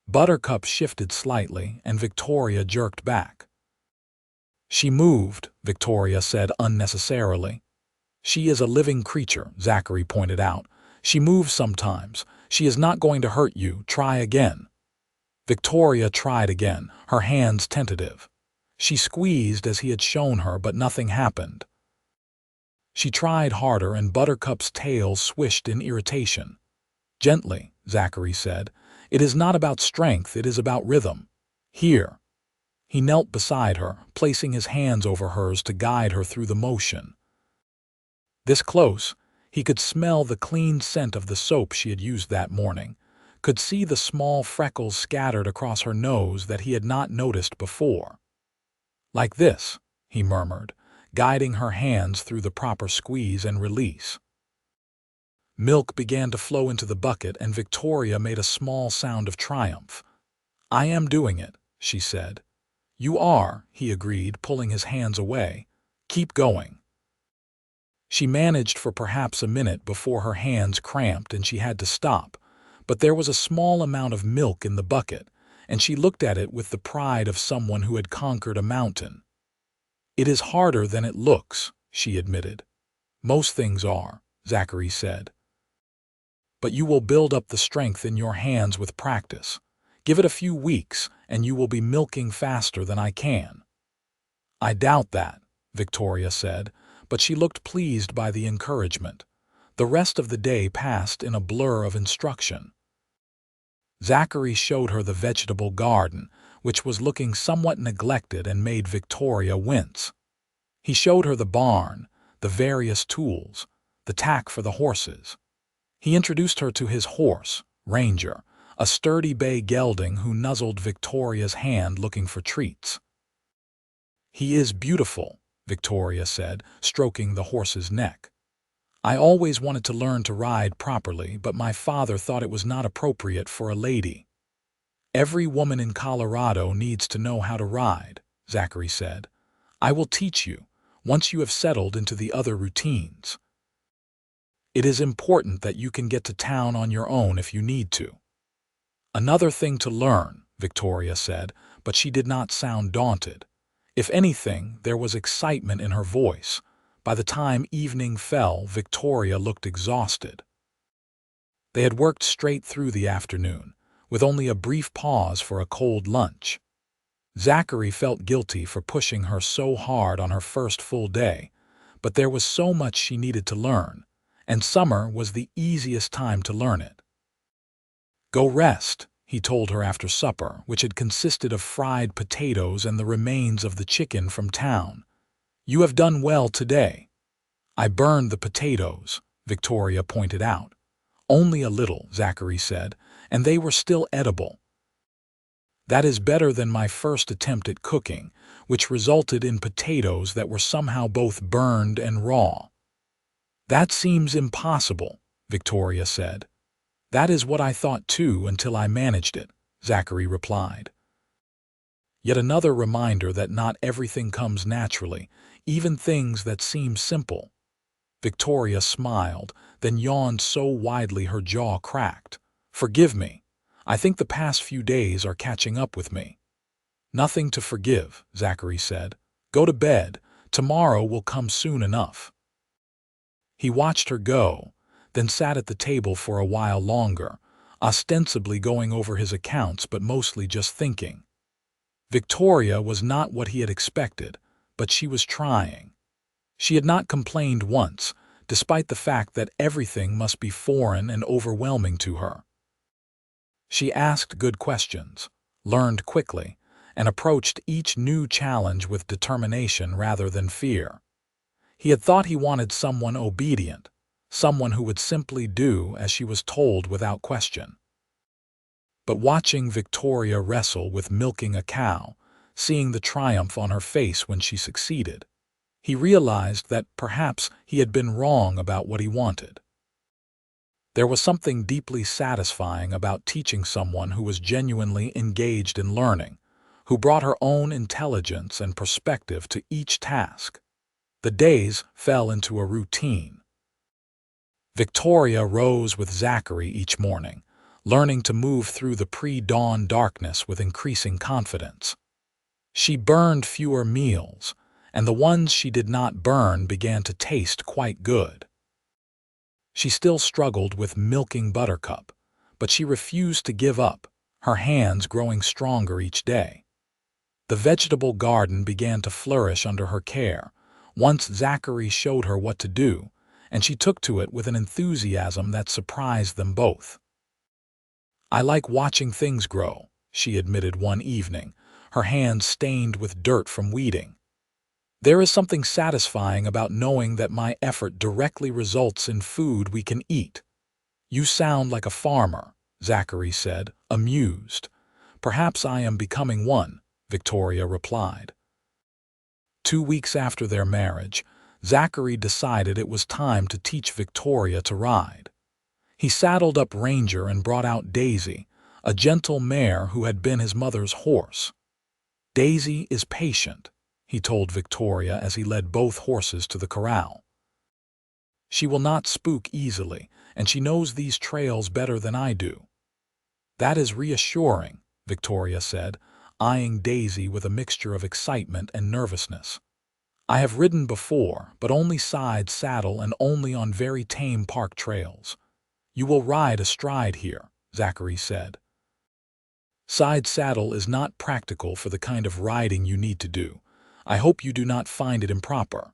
Buttercup shifted slightly, and Victoria jerked back. "She moved," Victoria said unnecessarily. "She is a living creature," Zachary pointed out. "She moves sometimes. She is not going to hurt you. Try again." Victoria tried again, her hands tentative. She squeezed as he had shown her, but nothing happened. She tried harder, and Buttercup's tail swished in irritation. "Gently," Zachary said. "It is not about strength, it is about rhythm. Here." He knelt beside her, placing his hands over hers to guide her through the motion. This close, he could smell the clean scent of the soap she had used that morning, could see the small freckles scattered across her nose that he had not noticed before. "Like this," he murmured, guiding her hands through the proper squeeze and release. Milk began to flow into the bucket, and Victoria made a small sound of triumph. "I am doing it," she said. "You are," he agreed, pulling his hands away. "Keep going." She managed for perhaps a minute before her hands cramped and she had to stop, but there was a small amount of milk in the bucket, and she looked at it with the pride of someone who had conquered a mountain. "It is harder than it looks," she admitted. "Most things are," Zachary said. "But you will build up the strength in your hands with practice. Give it a few weeks, and you will be milking faster than I can." "I doubt that," Victoria said, but she looked pleased by the encouragement. The rest of the day passed in a blur of instruction. Zachary showed her the vegetable garden, which was looking somewhat neglected and made Victoria wince. He showed her the barn, the various tools, the tack for the horses. He introduced her to his horse, Ranger, a sturdy bay gelding who nuzzled Victoria's hand looking for treats. "He is beautiful," Victoria said, stroking the horse's neck. "I always wanted to learn to ride properly, but my father thought it was not appropriate for a lady." "Every woman in Colorado needs to know how to ride," Zachary said. "I will teach you, once you have settled into the other routines. It is important that you can get to town on your own if you need to." "Another thing to learn," Victoria said, but she did not sound daunted. If anything, there was excitement in her voice. By the time evening fell, Victoria looked exhausted. They had worked straight through the afternoon, with only a brief pause for a cold lunch. Zachary felt guilty for pushing her so hard on her first full day, but there was so much she needed to learn, and summer was the easiest time to learn it. "Go rest," he told her after supper, which had consisted of fried potatoes and the remains of the chicken from town. "You have done well today." "I burned the potatoes," Victoria pointed out. "Only a little," Zachary said, "and they were still edible." "That is better than my first attempt at cooking, which resulted in potatoes that were somehow both burned and raw." "That seems impossible," Victoria said. "That is what I thought too until I managed it," Zachary replied. Yet another reminder that not everything comes naturally, even things that seem simple. Victoria smiled, then yawned so widely her jaw cracked. "Forgive me. I think the past few days are catching up with me." "Nothing to forgive," Zachary said. "Go to bed. Tomorrow will come soon enough." He watched her go, then sat at the table for a while longer, ostensibly going over his accounts but mostly just thinking. Victoria was not what he had expected, but she was trying. She had not complained once, despite the fact that everything must be foreign and overwhelming to her. She asked good questions, learned quickly, and approached each new challenge with determination rather than fear. He had thought he wanted someone obedient, someone who would simply do as she was told without question. But watching Victoria wrestle with milking a cow, seeing the triumph on her face when she succeeded, he realized that perhaps he had been wrong about what he wanted. There was something deeply satisfying about teaching someone who was genuinely engaged in learning, who brought her own intelligence and perspective to each task. The days fell into a routine. Victoria rose with Zachary each morning, learning to move through the pre-dawn darkness with increasing confidence. She burned fewer meals, and the ones she did not burn began to taste quite good. She still struggled with milking Buttercup, but she refused to give up, her hands growing stronger each day. The vegetable garden began to flourish under her care, once Zachary showed her what to do, and she took to it with an enthusiasm that surprised them both. "I like watching things grow," she admitted one evening, her hands stained with dirt from weeding. "There is something satisfying about knowing that my effort directly results in food we can eat." "You sound like a farmer," Zachary said, amused. "Perhaps I am becoming one," Victoria replied. 2 weeks after their marriage, Zachary decided it was time to teach Victoria to ride. He saddled up Ranger and brought out Daisy, a gentle mare who had been his mother's horse. "Daisy is patient," he told Victoria as he led both horses to the corral. "She will not spook easily, and she knows these trails better than I do." "That is reassuring," Victoria said, eyeing Daisy with a mixture of excitement and nervousness. "I have ridden before, but only side saddle and only on very tame park trails." "You will ride astride here," Zachary said. "Side saddle is not practical for the kind of riding you need to do. I hope you do not find it improper."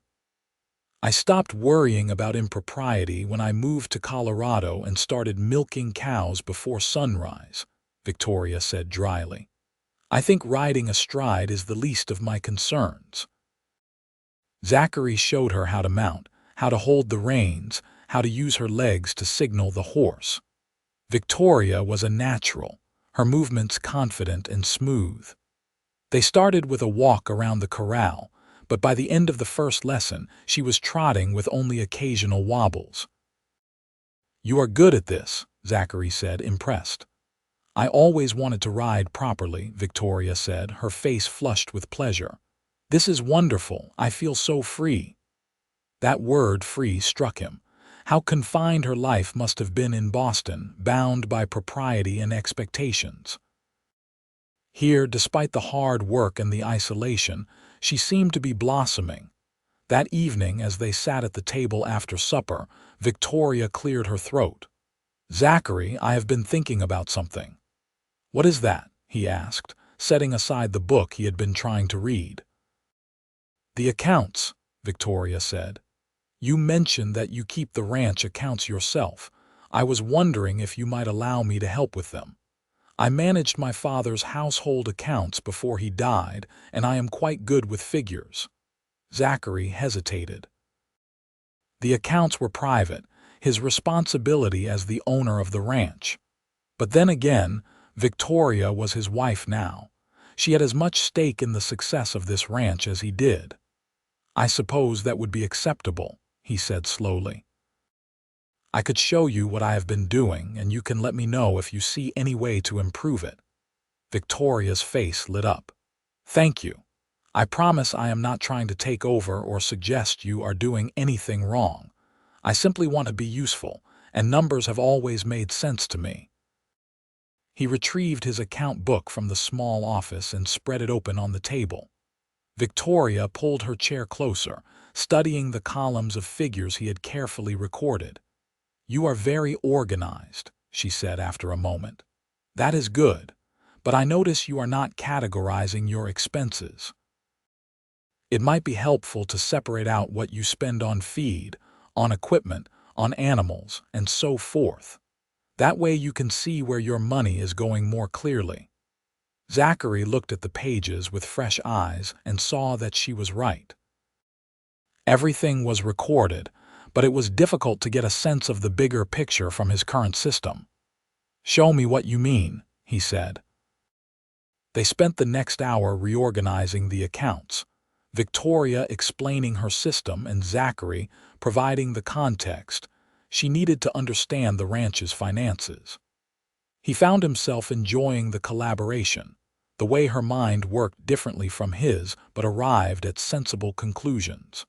"I stopped worrying about impropriety when I moved to Colorado and started milking cows before sunrise," Victoria said dryly. "I think riding astride is the least of my concerns." Zachary showed her how to mount, how to hold the reins, how to use her legs to signal the horse. Victoria was a natural, her movements confident and smooth. They started with a walk around the corral, but by the end of the first lesson, she was trotting with only occasional wobbles. "You are good at this," Zachary said, impressed. "I always wanted to ride properly," Victoria said, her face flushed with pleasure. "This is wonderful. I feel so free." That word free struck him. How confined her life must have been in Boston, bound by propriety and expectations. Here, despite the hard work and the isolation, she seemed to be blossoming. That evening, as they sat at the table after supper, Victoria cleared her throat. "Zachary, I have been thinking about something." "What is that?" he asked, setting aside the book he had been trying to read. "The accounts," Victoria said. "You mentioned that you keep the ranch accounts yourself. I was wondering if you might allow me to help with them. I managed my father's household accounts before he died, and I am quite good with figures." Zachary hesitated. The accounts were private, his responsibility as the owner of the ranch. But then again, Victoria was his wife now. She had as much stake in the success of this ranch as he did. "I suppose that would be acceptable," he said slowly. "I could show you what I have been doing, and you can let me know if you see any way to improve it." Victoria's face lit up. "Thank you. I promise I am not trying to take over or suggest you are doing anything wrong. I simply want to be useful, and numbers have always made sense to me." He retrieved his account book from the small office and spread it open on the table. Victoria pulled her chair closer, studying the columns of figures he had carefully recorded. "You are very organized," she said after a moment. "That is good, but I notice you are not categorizing your expenses. It might be helpful to separate out what you spend on feed, on equipment, on animals, and so forth. That way you can see where your money is going more clearly." Zachary looked at the pages with fresh eyes and saw that she was right. Everything was recorded, but it was difficult to get a sense of the bigger picture from his current system. "Show me what you mean," he said. They spent the next hour reorganizing the accounts, Victoria explaining her system and Zachary providing the context. She needed to understand the ranch's finances. He found himself enjoying the collaboration, the way her mind worked differently from his but arrived at sensible conclusions.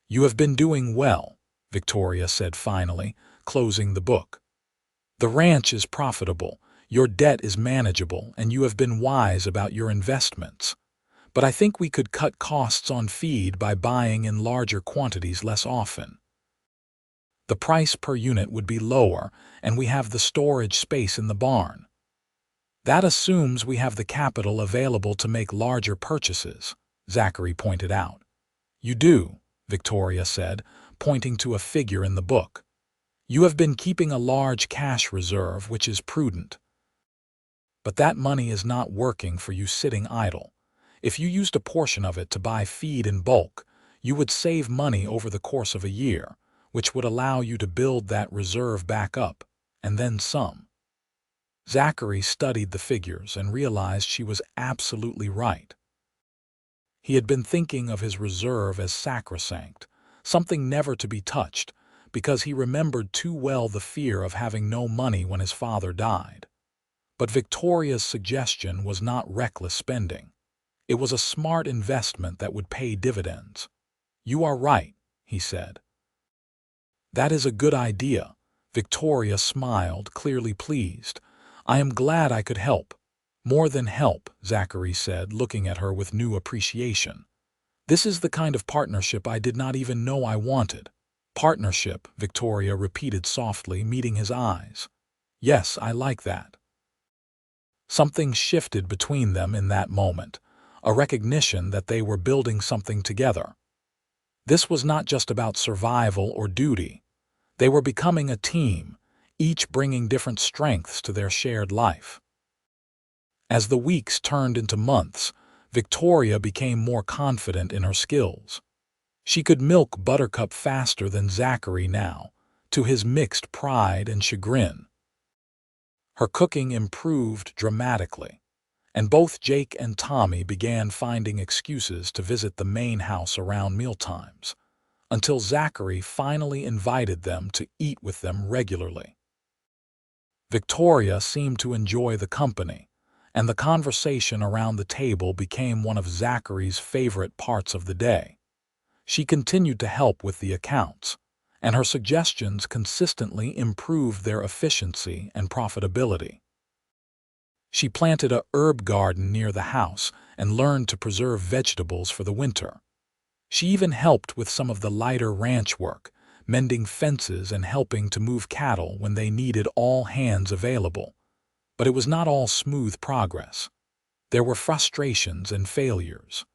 "You have been doing well," Victoria said finally, closing the book. "The ranch is profitable, your debt is manageable, and you have been wise about your investments. But I think we could cut costs on feed by buying in larger quantities less often. The price per unit would be lower, and we have the storage space in the barn. That assumes we have the capital available to make larger purchases," Zachary pointed out. "You do," Victoria said, pointing to a figure in the book. "You have been keeping a large cash reserve, which is prudent. But that money is not working for you sitting idle. If you used a portion of it to buy feed in bulk, you would save money over the course of a year, which would allow you to build that reserve back up, and then some." Zachary studied the figures and realized she was absolutely right. He had been thinking of his reserve as sacrosanct, something never to be touched, because he remembered too well the fear of having no money when his father died. But Victoria's suggestion was not reckless spending. It was a smart investment that would pay dividends. "You are right," he said. "That is a good idea." Victoria smiled, clearly pleased. "I am glad I could help." "More than help," Zachary said, looking at her with new appreciation. "This is the kind of partnership I did not even know I wanted." "Partnership," Victoria repeated softly, meeting his eyes. "Yes, I like that." Something shifted between them in that moment, a recognition that they were building something together. This was not just about survival or duty. They were becoming a team, each bringing different strengths to their shared life. As the weeks turned into months, Victoria became more confident in her skills. She could milk Buttercup faster than Zachary now, to his mixed pride and chagrin. Her cooking improved dramatically, and both Jake and Tommy began finding excuses to visit the main house around mealtimes, until Zachary finally invited them to eat with them regularly. Victoria seemed to enjoy the company, and the conversation around the table became one of Zachary's favorite parts of the day. She continued to help with the accounts, and her suggestions consistently improved their efficiency and profitability. She planted a herb garden near the house and learned to preserve vegetables for the winter. She even helped with some of the lighter ranch work, mending fences and helping to move cattle when they needed all hands available. But it was not all smooth progress. There were frustrations and failures.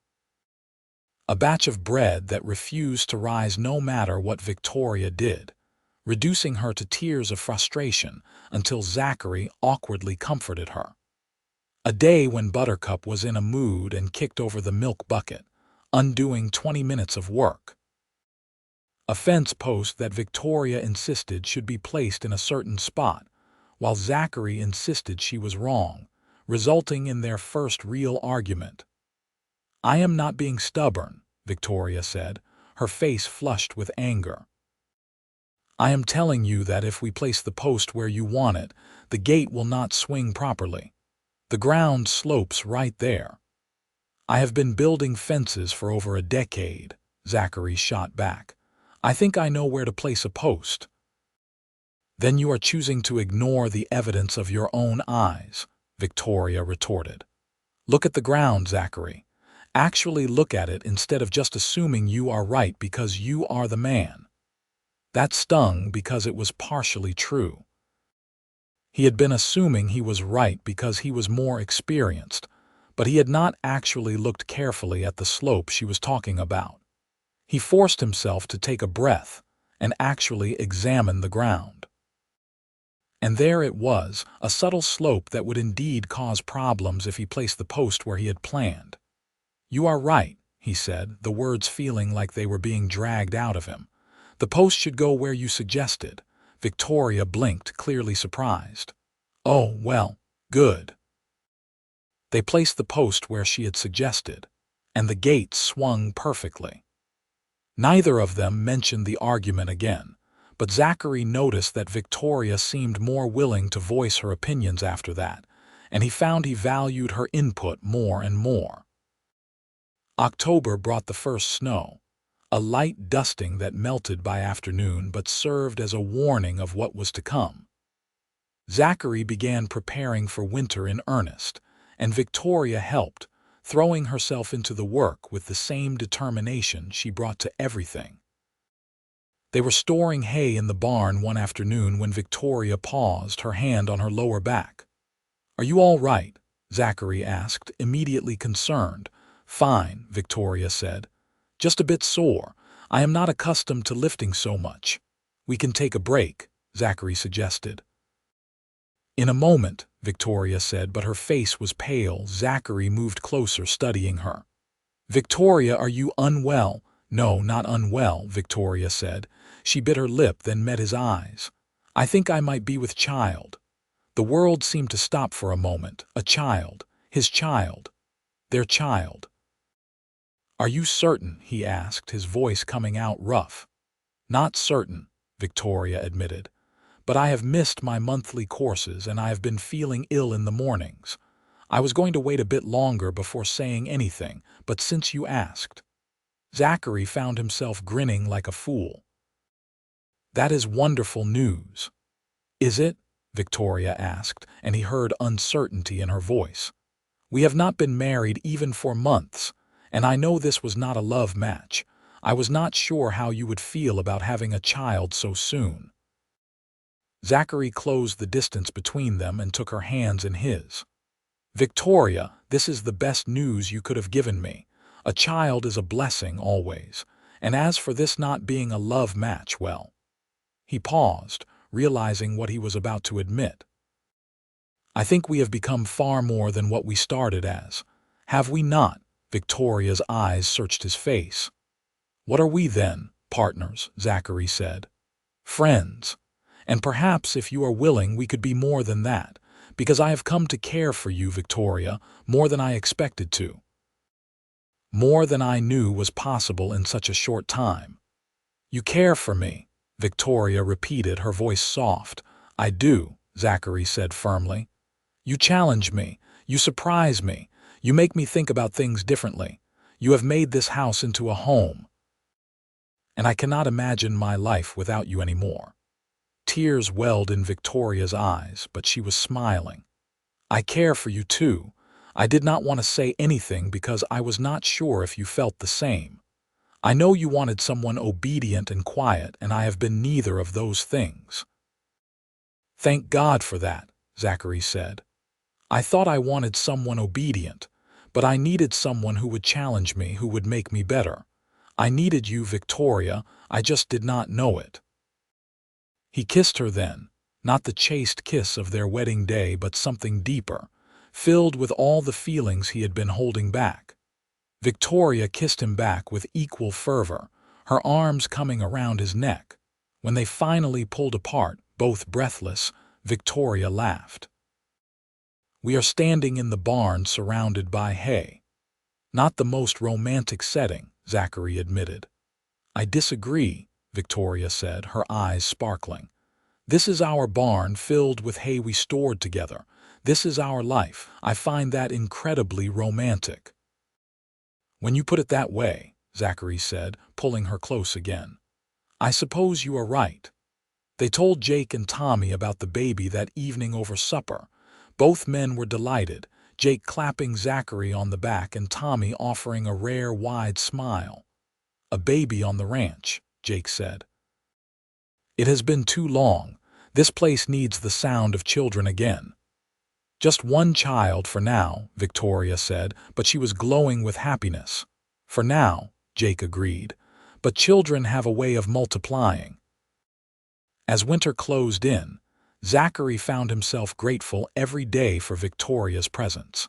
A batch of bread that refused to rise no matter what Victoria did, reducing her to tears of frustration until Zachary awkwardly comforted her. A day when Buttercup was in a mood and kicked over the milk bucket, undoing 20 minutes of work. A fence post that Victoria insisted should be placed in a certain spot, while Zachary insisted she was wrong, resulting in their first real argument. "I am not being stubborn," Victoria said, her face flushed with anger. "I am telling you that if we place the post where you want it, the gate will not swing properly. The ground slopes right there." "I have been building fences for over a decade," Zachary shot back. "I think I know where to place a post." Then you are choosing to ignore the evidence of your own eyes, Victoria retorted. Look at the ground, Zachary. Actually look at it instead of just assuming you are right because you are the man. That stung because it was partially true. He had been assuming he was right because he was more experienced, but he had not actually looked carefully at the slope she was talking about. He forced himself to take a breath and actually examine the ground. And there it was, a subtle slope that would indeed cause problems if he placed the post where he had planned. You are right, he said, the words feeling like they were being dragged out of him. The post should go where you suggested. Victoria blinked, clearly surprised. Oh, well, good. They placed the post where she had suggested, and the gate swung perfectly. Neither of them mentioned the argument again, but Zachary noticed that Victoria seemed more willing to voice her opinions after that, and he found he valued her input more and more. October brought the first snow, a light dusting that melted by afternoon but served as a warning of what was to come. Zachary began preparing for winter in earnest, and Victoria helped, throwing herself into the work with the same determination she brought to everything. They were storing hay in the barn one afternoon when Victoria paused, her hand on her lower back. "Are you all right?" Zachary asked, immediately concerned. "Fine," Victoria said. "Just a bit sore. I am not accustomed to lifting so much." "We can take a break," Zachary suggested. "In a moment," Victoria said, but her face was pale. Zachary moved closer, studying her. "Victoria, are you unwell?" "No, not unwell," Victoria said. She bit her lip, then met his eyes. "I think I might be with child." The world seemed to stop for a moment. A child. His child. Their child. "Are you certain?" he asked, his voice coming out rough. "Not certain," Victoria admitted. "But I have missed my monthly courses and I have been feeling ill in the mornings. I was going to wait a bit longer before saying anything, but since you asked." Zachary found himself grinning like a fool. "That is wonderful news." "Is it?" Victoria asked, and he heard uncertainty in her voice. "We have not been married even for months, and I know this was not a love match. I was not sure how you would feel about having a child so soon." Zachary closed the distance between them and took her hands in his. "Victoria, this is the best news you could have given me. A child is a blessing always, and as for this not being a love match, well." He paused, realizing what he was about to admit. "I think we have become far more than what we started as. Have we not?" Victoria's eyes searched his face. "What are we then?" "Partners," Zachary said. "Friends. And perhaps, if you are willing, we could be more than that, because I have come to care for you, Victoria, more than I expected to. More than I knew was possible in such a short time." "You care for me," Victoria repeated, her voice soft. "I do," Zachary said firmly. "You challenge me. You surprise me. You make me think about things differently. You have made this house into a home. And I cannot imagine my life without you anymore." Tears welled in Victoria's eyes, but she was smiling. "I care for you too. I did not want to say anything because I was not sure if you felt the same. I know you wanted someone obedient and quiet, and I have been neither of those things." "Thank God for that," Zachary said. "I thought I wanted someone obedient, but I needed someone who would challenge me, who would make me better. I needed you, Victoria. I just did not know it." He kissed her then, not the chaste kiss of their wedding day, but something deeper, filled with all the feelings he had been holding back. Victoria kissed him back with equal fervor, her arms coming around his neck. When they finally pulled apart, both breathless, Victoria laughed. "We are standing in the barn surrounded by hay." "Not the most romantic setting," Zachary admitted. "I disagree," Victoria said, her eyes sparkling. "This is our barn filled with hay we stored together. This is our life. I find that incredibly romantic." "When you put it that way," Zachary said, pulling her close again, "I suppose you are right." They told Jake and Tommy about the baby that evening over supper. Both men were delighted, Jake clapping Zachary on the back and Tommy offering a rare, wide smile. "A baby on the ranch," Jake said. "It has been too long. This place needs the sound of children again." "Just one child for now," Victoria said, but she was glowing with happiness. "For now," Jake agreed, "but children have a way of multiplying." As winter closed in, Zachary found himself grateful every day for Victoria's presence.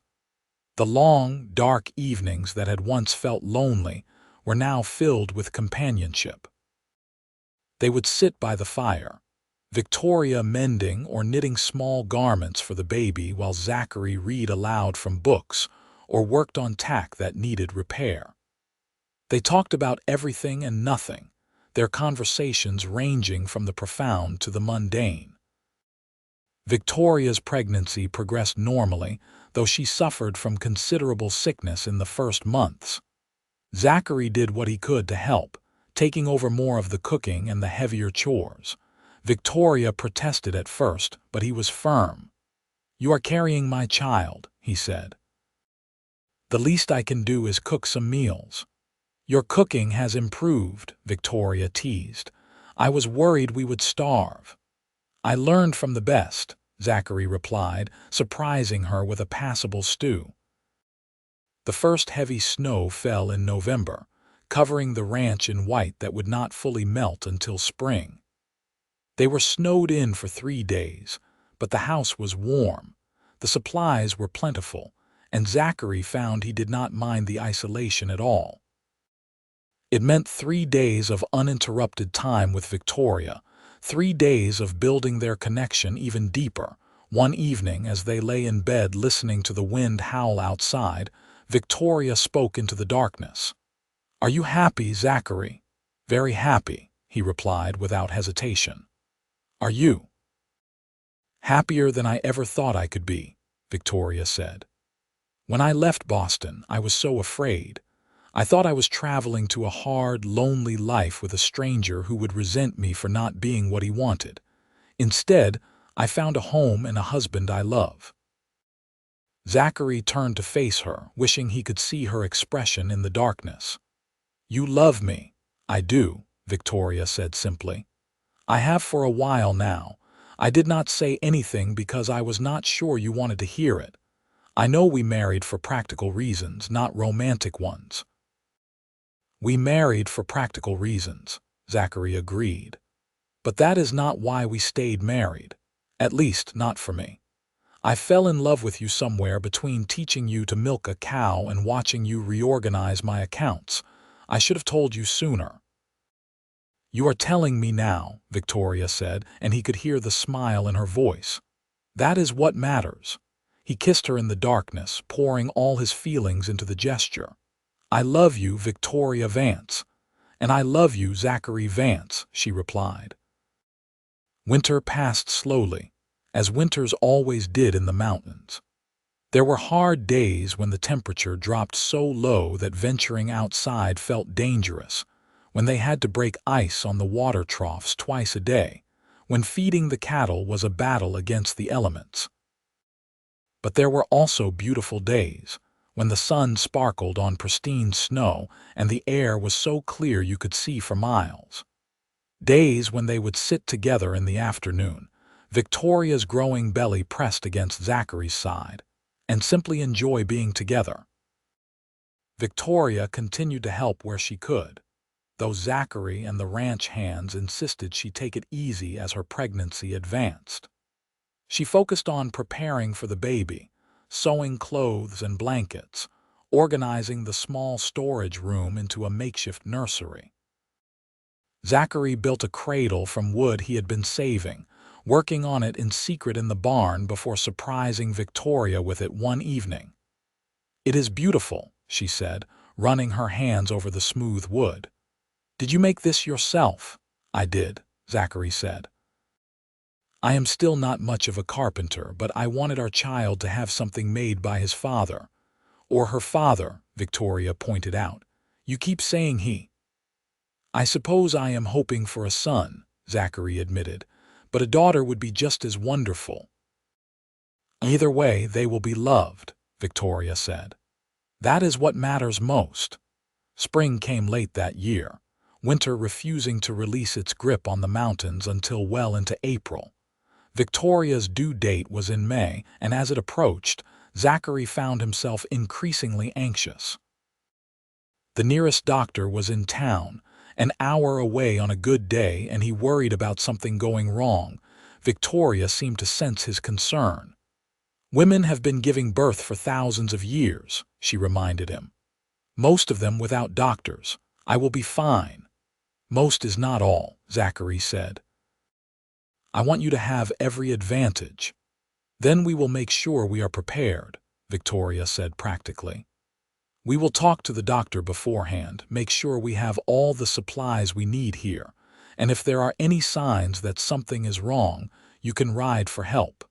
The long, dark evenings that had once felt lonely were now filled with companionship. They would sit by the fire, Victoria mending or knitting small garments for the baby while Zachary read aloud from books or worked on tack that needed repair. They talked about everything and nothing, their conversations ranging from the profound to the mundane. Victoria's pregnancy progressed normally, though she suffered from considerable sickness in the first months. Zachary did what he could to help, taking over more of the cooking and the heavier chores. Victoria protested at first, but he was firm. "You are carrying my child," he said. "The least I can do is cook some meals." "Your cooking has improved," Victoria teased. "I was worried we would starve." "I learned from the best," Zachary replied, surprising her with a passable stew. The first heavy snow fell in November, covering the ranch in white that would not fully melt until spring. They were snowed in for 3 days, but the house was warm, the supplies were plentiful, and Zachary found he did not mind the isolation at all. It meant 3 days of uninterrupted time with Victoria, 3 days of building their connection even deeper. One evening, as they lay in bed listening to the wind howl outside, Victoria spoke into the darkness. "Are you happy, Zachary?" "Very happy," he replied without hesitation. "Are you?" "Happier than I ever thought I could be," Victoria said. "When I left Boston, I was so afraid. I thought I was traveling to a hard, lonely life with a stranger who would resent me for not being what he wanted. Instead, I found a home and a husband I love." Zachary turned to face her, wishing he could see her expression in the darkness. "You love me." "I do," Victoria said simply. "I have for a while now. I did not say anything because I was not sure you wanted to hear it. I know we married for practical reasons, not romantic ones." "We married for practical reasons," Zachary agreed. "But that is not why we stayed married. At least, not for me. I fell in love with you somewhere between teaching you to milk a cow and watching you reorganize my accounts. I should have told you sooner." "You are telling me now," Victoria said, and he could hear the smile in her voice. "That is what matters." He kissed her in the darkness, pouring all his feelings into the gesture. "I love you, Victoria Vance." "And I love you, Zachary Vance," she replied. Winter passed slowly, as winters always did in the mountains. There were hard days when the temperature dropped so low that venturing outside felt dangerous, when they had to break ice on the water troughs twice a day, when feeding the cattle was a battle against the elements. But there were also beautiful days, when the sun sparkled on pristine snow and the air was so clear you could see for miles. Days when they would sit together in the afternoon, Victoria's growing belly pressed against Zachary's side, and simply enjoy being together. Victoria continued to help where she could, though Zachary and the ranch hands insisted she take it easy as her pregnancy advanced. She focused on preparing for the baby, sewing clothes and blankets, organizing the small storage room into a makeshift nursery. Zachary built a cradle from wood he had been saving, working on it in secret in the barn before surprising Victoria with it one evening. "It is beautiful," she said, running her hands over the smooth wood. "Did you make this yourself?" "I did," Zachary said. "I am still not much of a carpenter, but I wanted our child to have something made by his father." "Or her father," Victoria pointed out. "You keep saying he." "I suppose I am hoping for a son," Zachary admitted, but a daughter would be just as wonderful. Either way, they will be loved, Victoria said. That is what matters most. Spring came late that year, winter refusing to release its grip on the mountains until well into April. Victoria's due date was in May, and as it approached, Zachary found himself increasingly anxious. The nearest doctor was in town, an hour away on a good day, and he worried about something going wrong. Victoria seemed to sense his concern. Women have been giving birth for thousands of years, she reminded him. Most of them without doctors. I will be fine. Most is not all, Zachary said. I want you to have every advantage. Then we will make sure we are prepared, Victoria said practically. We will talk to the doctor beforehand, make sure we have all the supplies we need here, and if there are any signs that something is wrong, you can ride for help.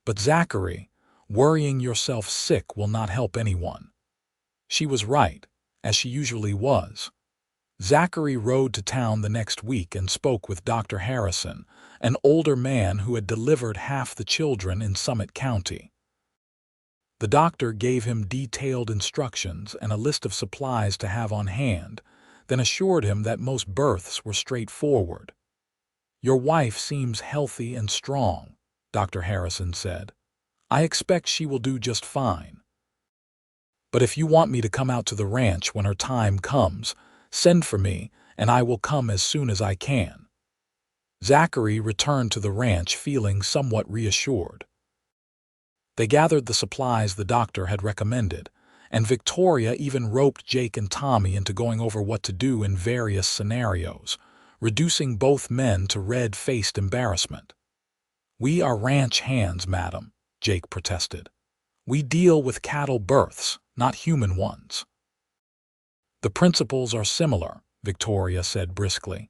But Zachary, worrying yourself sick will not help anyone. She was right, as she usually was. Zachary rode to town the next week and spoke with Dr. Harrison, an older man who had delivered half the children in Summit County. The doctor gave him detailed instructions and a list of supplies to have on hand, then assured him that most births were straightforward. Your wife seems healthy and strong, Dr. Harrison said. I expect she will do just fine. But if you want me to come out to the ranch when her time comes, send for me, and I will come as soon as I can. Zachary returned to the ranch feeling somewhat reassured. They gathered the supplies the doctor had recommended, and Victoria even roped Jake and Tommy into going over what to do in various scenarios, reducing both men to red-faced embarrassment. We are ranch hands, madam, Jake protested. We deal with cattle births, not human ones. The principles are similar, Victoria said briskly.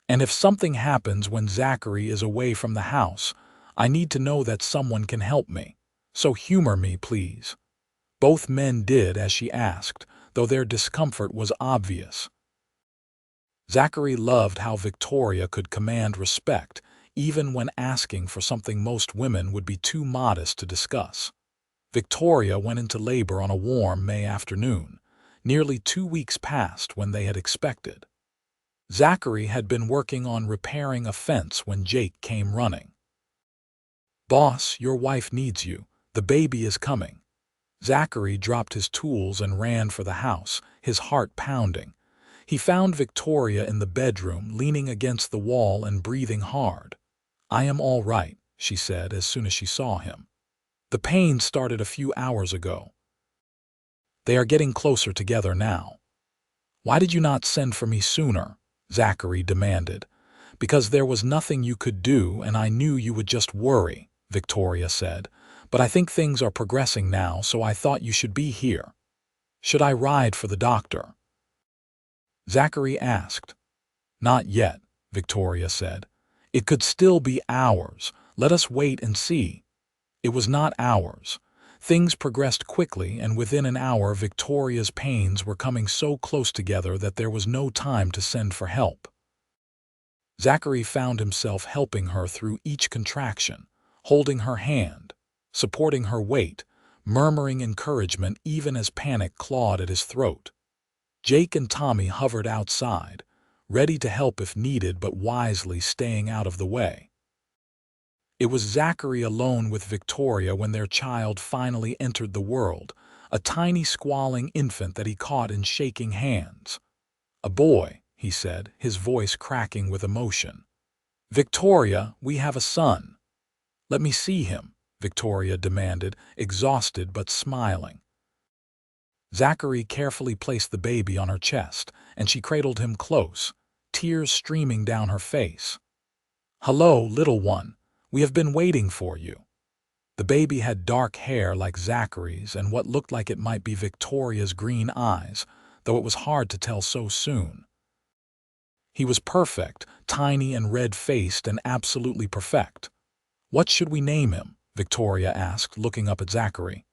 And if something happens when Zachary is away from the house, I need to know that someone can help me. So humor me, please. Both men did as she asked, though their discomfort was obvious. Zachary loved how Victoria could command respect, even when asking for something most women would be too modest to discuss. Victoria went into labor on a warm May afternoon. Nearly 2 weeks passed when they had expected. Zachary had been working on repairing a fence when Jake came running. Boss, your wife needs you. The baby is coming. Zachary dropped his tools and ran for the house, his heart pounding. He found Victoria in the bedroom, leaning against the wall and breathing hard. I am all right, she said as soon as she saw him. The pain started a few hours ago. They are getting closer together now. Why did you not send for me sooner? Zachary demanded. Because there was nothing you could do and I knew you would just worry, Victoria said. But I think things are progressing now, so I thought you should be here. Should I ride for the doctor? Zachary asked. Not yet, Victoria said. It could still be hours. Let us wait and see. It was not hours. Things progressed quickly, and within an hour Victoria's pains were coming so close together that there was no time to send for help. Zachary found himself helping her through each contraction, holding her hand, supporting her weight, murmuring encouragement even as panic clawed at his throat. Jake and Tommy hovered outside, ready to help if needed but wisely staying out of the way. It was Zachary alone with Victoria when their child finally entered the world, a tiny squalling infant that he caught in shaking hands. A boy, he said, his voice cracking with emotion. Victoria, we have a son. Let me see him, Victoria demanded, exhausted but smiling. Zachary carefully placed the baby on her chest, and she cradled him close, tears streaming down her face. Hello, little one. We have been waiting for you. The baby had dark hair like Zachary's and what looked like it might be Victoria's green eyes, though it was hard to tell so soon. He was perfect, tiny and red-faced and absolutely perfect. What should we name him? Victoria asked, looking up at Zachary.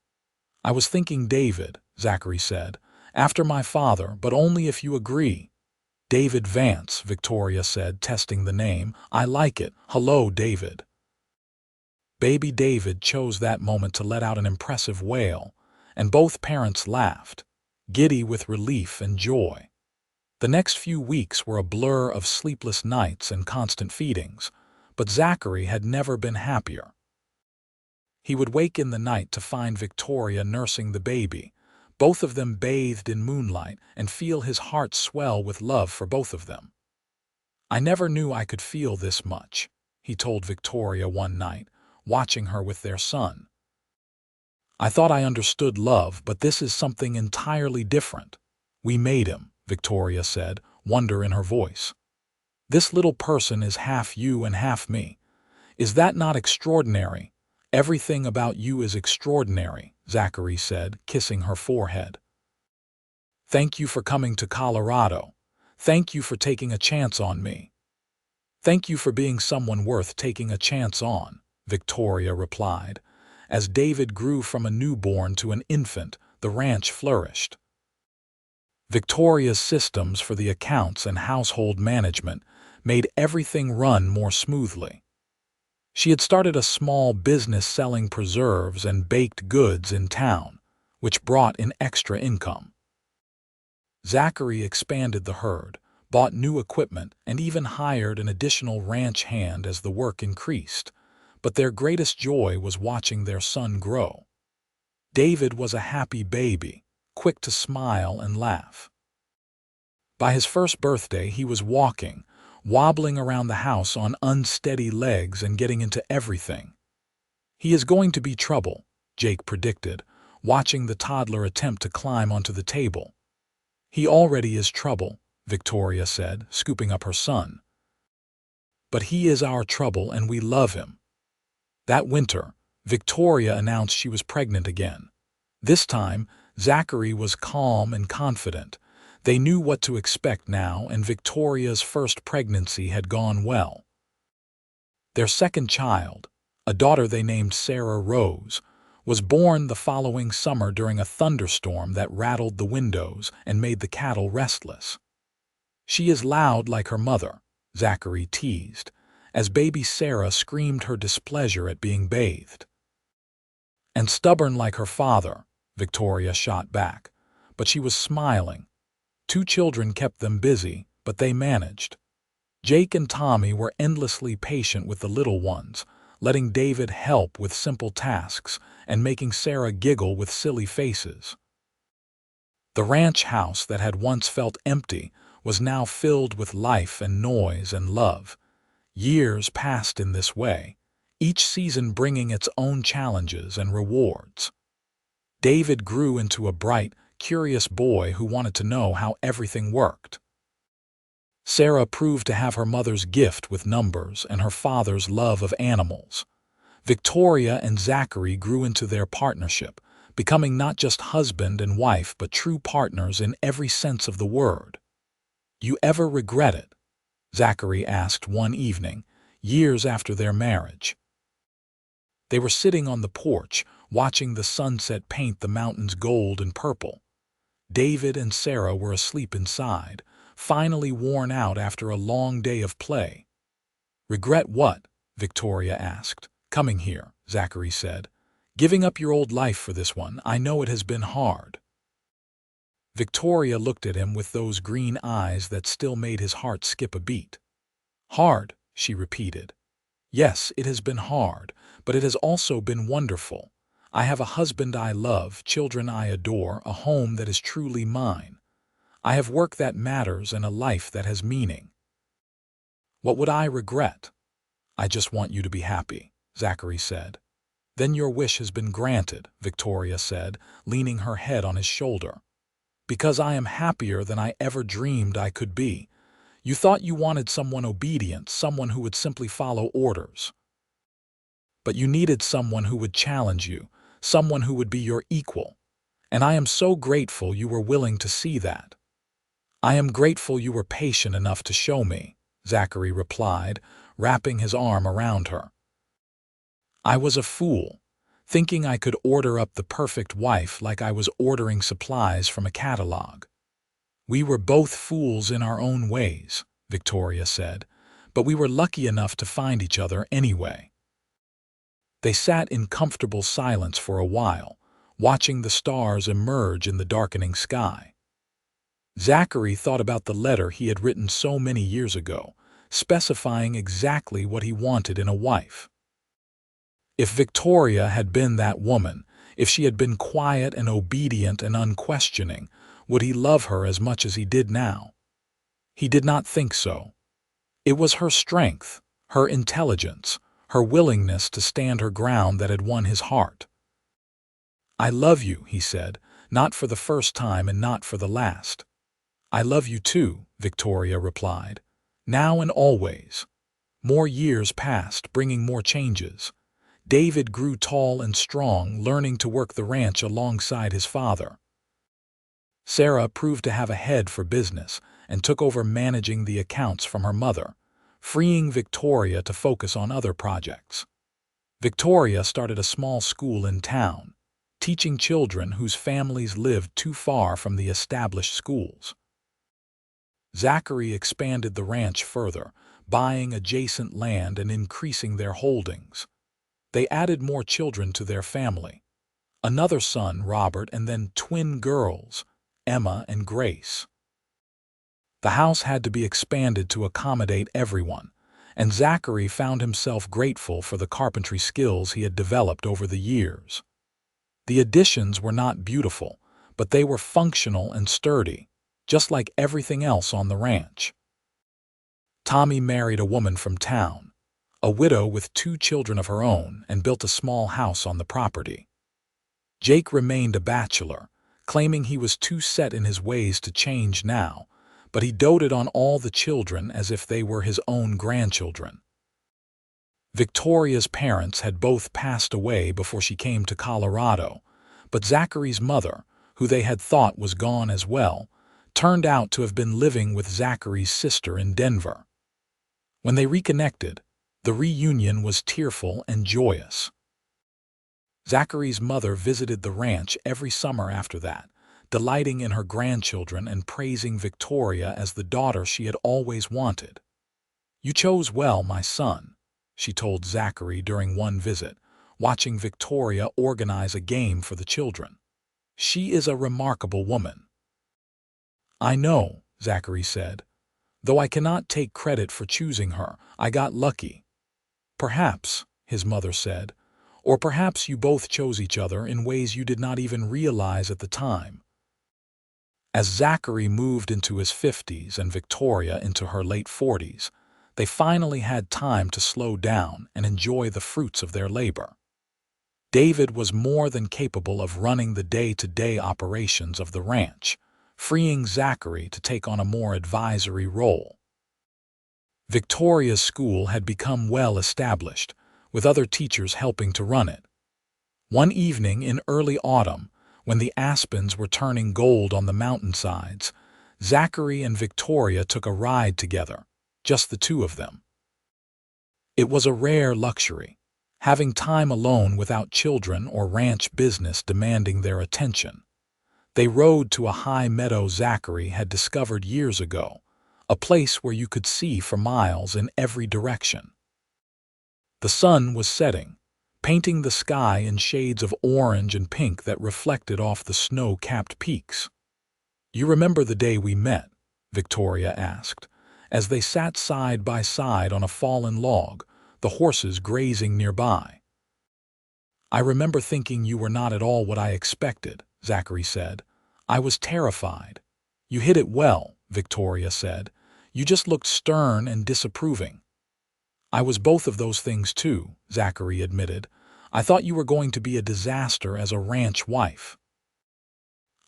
I was thinking David, Zachary said, after my father, but only if you agree. David Vance, Victoria said, testing the name. I like it. Hello, David. Baby David chose that moment to let out an impressive wail, and both parents laughed, giddy with relief and joy. The next few weeks were a blur of sleepless nights and constant feedings, but Zachary had never been happier. He would wake in the night to find Victoria nursing the baby, both of them bathed in moonlight, and feel his heart swell with love for both of them. I never knew I could feel this much, he told Victoria one night, watching her with their son. I thought I understood love, but this is something entirely different. We made him, Victoria said, wonder in her voice. This little person is half you and half me. Is that not extraordinary? Everything about you is extraordinary, Zachary said, kissing her forehead. Thank you for coming to Colorado. Thank you for taking a chance on me. Thank you for being someone worth taking a chance on, Victoria replied. As David grew from a newborn to an infant, the ranch flourished. Victoria's systems for the accounts and household management made everything run more smoothly. She had started a small business selling preserves and baked goods in town, which brought in extra income. Zachary expanded the herd, bought new equipment, and even hired an additional ranch hand as the work increased, but their greatest joy was watching their son grow. David was a happy baby, quick to smile and laugh. By his first birthday, he was walking, wobbling around the house on unsteady legs and getting into everything. He is going to be trouble, Jake predicted, watching the toddler attempt to climb onto the table. He already is trouble, Victoria said, scooping up her son. But he is our trouble and we love him. That winter, Victoria announced she was pregnant again. This time, Zachary was calm and confident. They knew what to expect now, and Victoria's first pregnancy had gone well. Their second child, a daughter they named Sarah Rose, was born the following summer during a thunderstorm that rattled the windows and made the cattle restless. She is loud like her mother, Zachary teased, as baby Sarah screamed her displeasure at being bathed. And stubborn like her father, Victoria shot back, but she was smiling. 2 children kept them busy, but they managed. Jake and Tommy were endlessly patient with the little ones, letting David help with simple tasks and making Sarah giggle with silly faces. The ranch house that had once felt empty was now filled with life and noise and love. Years passed in this way, each season bringing its own challenges and rewards. David grew into a bright, curious boy who wanted to know how everything worked. Sarah proved to have her mother's gift with numbers and her father's love of animals. Victoria and Zachary grew into their partnership, becoming not just husband and wife but true partners in every sense of the word. You ever regret it? Zachary asked one evening, years after their marriage. They were sitting on the porch, watching the sunset paint the mountains gold and purple. David and Sarah were asleep inside, finally worn out after a long day of play. Regret what? Victoria asked. Coming here, Zachary said. Giving up your old life for this one. I know it has been hard. Victoria looked at him with those green eyes that still made his heart skip a beat. Hard, she repeated. Yes, it has been hard, but it has also been wonderful. I have a husband I love, children I adore, a home that is truly mine. I have work that matters and a life that has meaning. What would I regret? I just want you to be happy, Zachary said. Then your wish has been granted, Victoria said, leaning her head on his shoulder. Because I am happier than I ever dreamed I could be. You thought you wanted someone obedient, someone who would simply follow orders. But you needed someone who would challenge you, someone who would be your equal. And I am so grateful you were willing to see that. I am grateful you were patient enough to show me, Zachary replied, wrapping his arm around her. I was a fool, thinking I could order up the perfect wife like I was ordering supplies from a catalog. "We were both fools in our own ways," Victoria said, "but we were lucky enough to find each other anyway." They sat in comfortable silence for a while, watching the stars emerge in the darkening sky. Zachary thought about the letter he had written so many years ago, specifying exactly what he wanted in a wife. If Victoria had been that woman, if she had been quiet and obedient and unquestioning, would he love her as much as he did now? He did not think so. It was her strength, her intelligence, her willingness to stand her ground that had won his heart. "I love you," he said, "not for the first time and not for the last." "I love you too," Victoria replied, "now and always." More years passed, bringing more changes. David grew tall and strong, learning to work the ranch alongside his father. Sarah proved to have a head for business and took over managing the accounts from her mother, freeing Victoria to focus on other projects. Victoria started a small school in town, teaching children whose families lived too far from the established schools. Zachary expanded the ranch further, buying adjacent land and increasing their holdings. They added more children to their family. Another son, Robert, and then twin girls, Emma and Grace. The house had to be expanded to accommodate everyone, and Zachary found himself grateful for the carpentry skills he had developed over the years. The additions were not beautiful, but they were functional and sturdy, just like everything else on the ranch. Tommy married a woman from town, a widow with 2 children of her own, and built a small house on the property. Jake remained a bachelor, claiming he was too set in his ways to change now, but he doted on all the children as if they were his own grandchildren. Victoria's parents had both passed away before she came to Colorado, but Zachary's mother, who they had thought was gone as well, turned out to have been living with Zachary's sister in Denver. When they reconnected, the reunion was tearful and joyous. Zachary's mother visited the ranch every summer after that, delighting in her grandchildren and praising Victoria as the daughter she had always wanted. "You chose well, my son," she told Zachary during one visit, watching Victoria organize a game for the children. "She is a remarkable woman." "I know," Zachary said. "Though I cannot take credit for choosing her, I got lucky." "Perhaps," his mother said, "or perhaps you both chose each other in ways you did not even realize at the time." As Zachary moved into his 50s and Victoria into her late 40s, they finally had time to slow down and enjoy the fruits of their labor. David was more than capable of running the day-to-day operations of the ranch, freeing Zachary to take on a more advisory role. Victoria's school had become well established, with other teachers helping to run it. One evening in early autumn, when the aspens were turning gold on the mountainsides, Zachary and Victoria took a ride together, just the two of them. It was a rare luxury, having time alone without children or ranch business demanding their attention. They rode to a high meadow Zachary had discovered years ago, a place where you could see for miles in every direction. The sun was setting, painting the sky in shades of orange and pink that reflected off the snow-capped peaks. "You remember the day we met?" Victoria asked, as they sat side by side on a fallen log, the horses grazing nearby. "I remember thinking you were not at all what I expected," Zachary said. "I was terrified." "You hid it well," Victoria said. "You just looked stern and disapproving." "I was both of those things too," Zachary admitted. "I thought you were going to be a disaster as a ranch wife."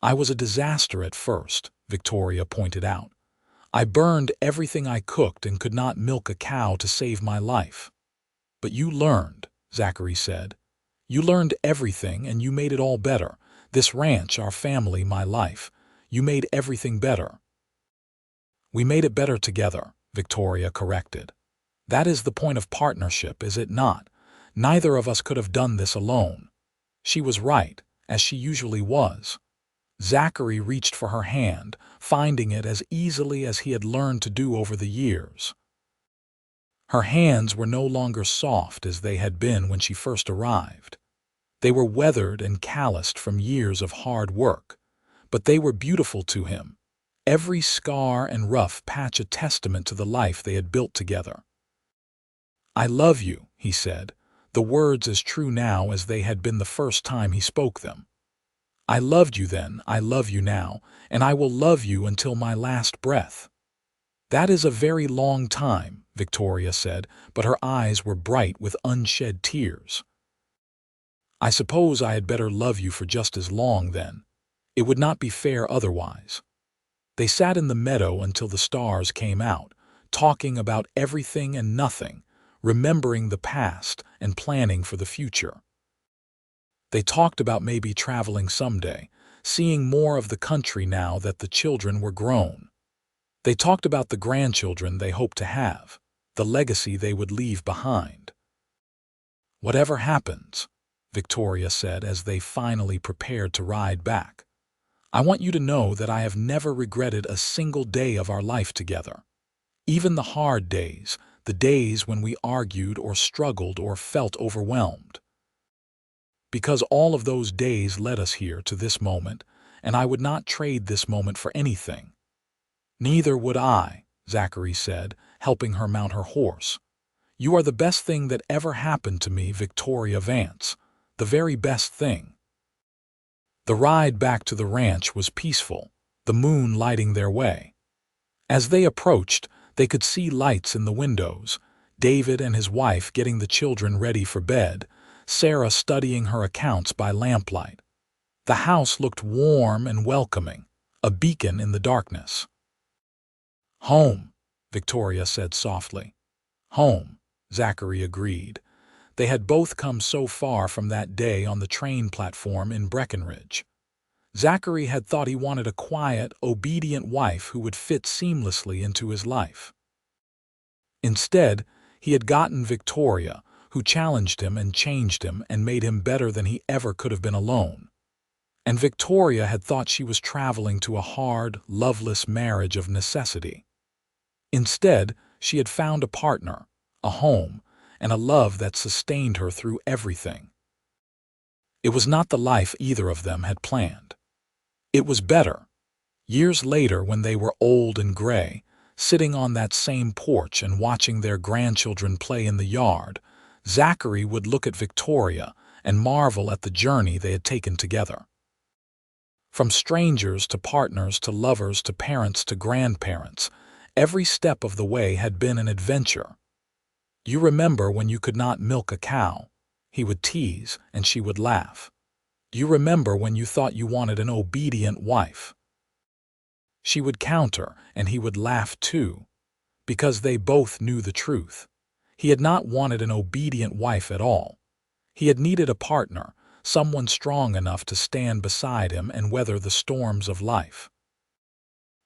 "I was a disaster at first," Victoria pointed out. "I burned everything I cooked and could not milk a cow to save my life." "But you learned," Zachary said. "You learned everything and you made it all better. This ranch, our family, my life. You made everything better." "We made it better together," Victoria corrected. "That is the point of partnership, is it not? Neither of us could have done this alone." She was right, as she usually was. Zachary reached for her hand, finding it as easily as he had learned to do over the years. Her hands were no longer soft as they had been when she first arrived. They were weathered and calloused from years of hard work, but they were beautiful to him, every scar and rough patch a testament to the life they had built together. "I love you," he said, the words as true now as they had been the first time he spoke them. "I loved you then, I love you now, and I will love you until my last breath." "That is a very long time," Victoria said, but her eyes were bright with unshed tears. "I suppose I had better love you for just as long then. It would not be fair otherwise." They sat in the meadow until the stars came out, talking about everything and nothing, remembering the past and planning for the future. They talked about maybe traveling someday, seeing more of the country now that the children were grown. They talked about the grandchildren they hoped to have, the legacy they would leave behind. "Whatever happens," Victoria said as they finally prepared to ride back, "I want you to know that I have never regretted a single day of our life together. Even the hard days, the days when we argued or struggled or felt overwhelmed. Because all of those days led us here to this moment, and I would not trade this moment for anything." "Neither would I," Zachary said, helping her mount her horse. "You are the best thing that ever happened to me, Victoria Vance, the very best thing." The ride back to the ranch was peaceful, the moon lighting their way. As they approached, they could see lights in the windows, David and his wife getting the children ready for bed, Sarah studying her accounts by lamplight. The house looked warm and welcoming, a beacon in the darkness. "Home," Victoria said softly. "Home," Zachary agreed. They had both come so far from that day on the train platform in Breckenridge. Zachary had thought he wanted a quiet, obedient wife who would fit seamlessly into his life. Instead, he had gotten Victoria, who challenged him and changed him and made him better than he ever could have been alone. And Victoria had thought she was traveling to a hard, loveless marriage of necessity. Instead, she had found a partner, a home, and a love that sustained her through everything. It was not the life either of them had planned. It was better. Years later, when they were old and gray, sitting on that same porch and watching their grandchildren play in the yard, Zachary would look at Victoria and marvel at the journey they had taken together. From strangers to partners to lovers to parents to grandparents, every step of the way had been an adventure. "You remember when you could not milk a cow?" he would tease, and she would laugh. "You remember when you thought you wanted an obedient wife?" She would counter, and he would laugh too, because they both knew the truth. He had not wanted an obedient wife at all. He had needed a partner, someone strong enough to stand beside him and weather the storms of life.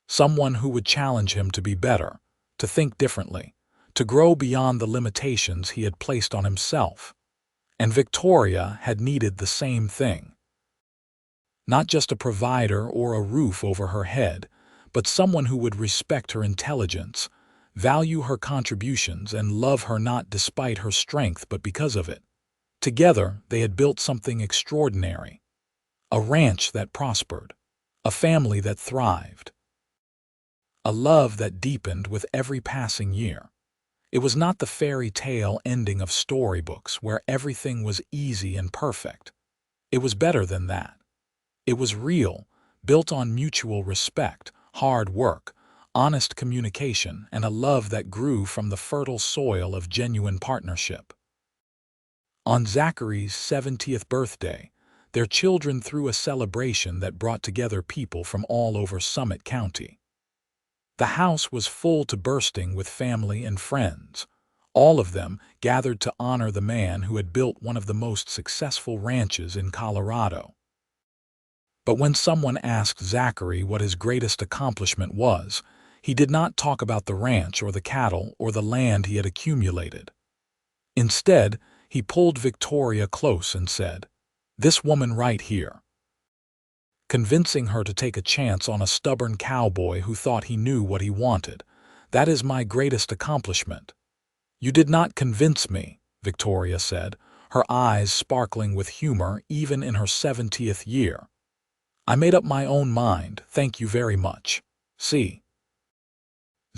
Someone who would challenge him to be better, to think differently, to grow beyond the limitations he had placed on himself. And Victoria had needed the same thing. Not just a provider or a roof over her head, but someone who would respect her intelligence, value her contributions, and love her not despite her strength but because of it. Together, they had built something extraordinary. A ranch that prospered, a family that thrived, a love that deepened with every passing year. It was not the fairy tale ending of storybooks where everything was easy and perfect. It was better than that. It was real, built on mutual respect, hard work, honest communication, and a love that grew from the fertile soil of genuine partnership. On Zachary's 70th birthday, their children threw a celebration that brought together people from all over Summit County. The house was full to bursting with family and friends, all of them gathered to honor the man who had built one of the most successful ranches in Colorado. But when someone asked Zachary what his greatest accomplishment was, he did not talk about the ranch or the cattle or the land he had accumulated. Instead, he pulled Victoria close and said, "This woman right here." convincing her to take a chance on a stubborn cowboy who thought he knew what he wanted. That is my greatest accomplishment. You did not convince me, Victoria said, her eyes sparkling with humor even in her 70th year. I made up my own mind, thank you very much. See,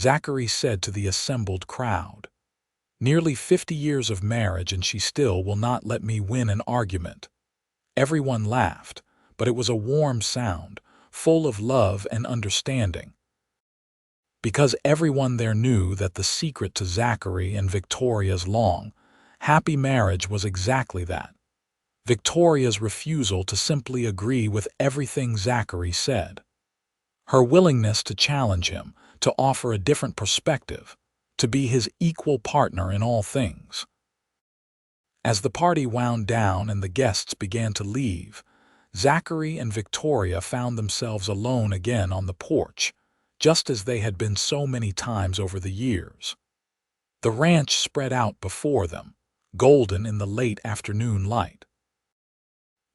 Zachary said to the assembled crowd. Nearly 50 years of marriage and she still will not let me win an argument. Everyone laughed, but it was a warm sound, full of love and understanding. Because everyone there knew that the secret to Zachary and Victoria's long, happy marriage was exactly that. Victoria's refusal to simply agree with everything Zachary said. Her willingness to challenge him, to offer a different perspective, to be his equal partner in all things. As the party wound down and the guests began to leave, Zachary and Victoria found themselves alone again on the porch, just as they had been so many times over the years. The ranch spread out before them, golden in the late afternoon light.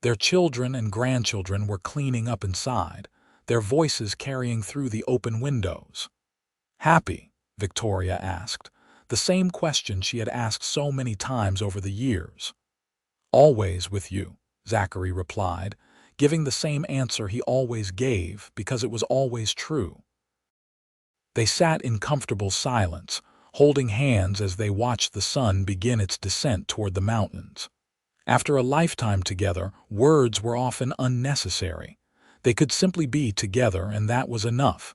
Their children and grandchildren were cleaning up inside, their voices carrying through the open windows. Happy? Victoria asked, the same question she had asked so many times over the years. Always with you, Zachary replied, giving the same answer he always gave because it was always true. They sat in comfortable silence, holding hands as they watched the sun begin its descent toward the mountains. After a lifetime together, words were often unnecessary. They could simply be together, and that was enough.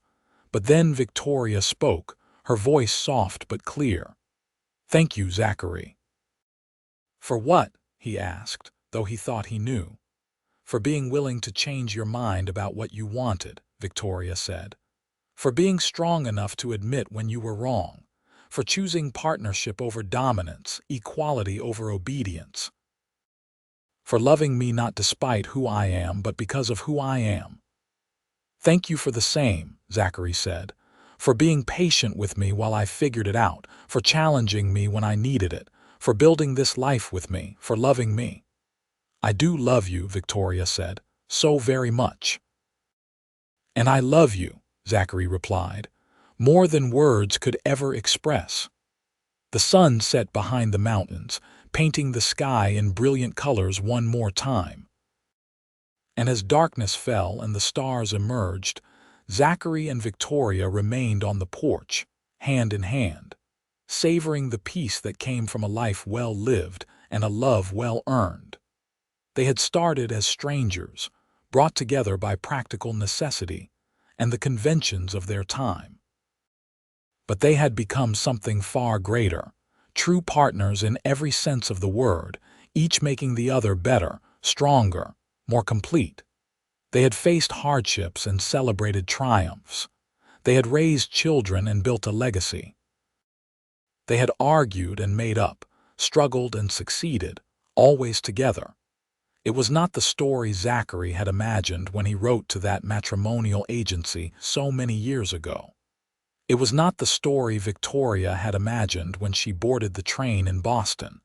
But then Victoria spoke, her voice soft but clear. Thank you, Zachary. For what? He asked, though he thought he knew. For being willing to change your mind about what you wanted, Victoria said. For being strong enough to admit when you were wrong. For choosing partnership over dominance, equality over obedience. For loving me not despite who I am, but because of who I am. Thank you for the same, Zachary said. For being patient with me while I figured it out, for challenging me when I needed it, for building this life with me, for loving me. I do love you, Victoria said, so very much. And I love you, Zachary replied, more than words could ever express. The sun set behind the mountains, painting the sky in brilliant colors one more time. And as darkness fell and the stars emerged, Zachary and Victoria remained on the porch, hand in hand, savoring the peace that came from a life well lived and a love well earned. They had started as strangers, brought together by practical necessity and the conventions of their time. But they had become something far greater, true partners in every sense of the word, each making the other better, stronger, more complete. They had faced hardships and celebrated triumphs. They had raised children and built a legacy. They had argued and made up, struggled and succeeded, always together. It was not the story Zachary had imagined when he wrote to that matrimonial agency so many years ago. It was not the story Victoria had imagined when she boarded the train in Boston,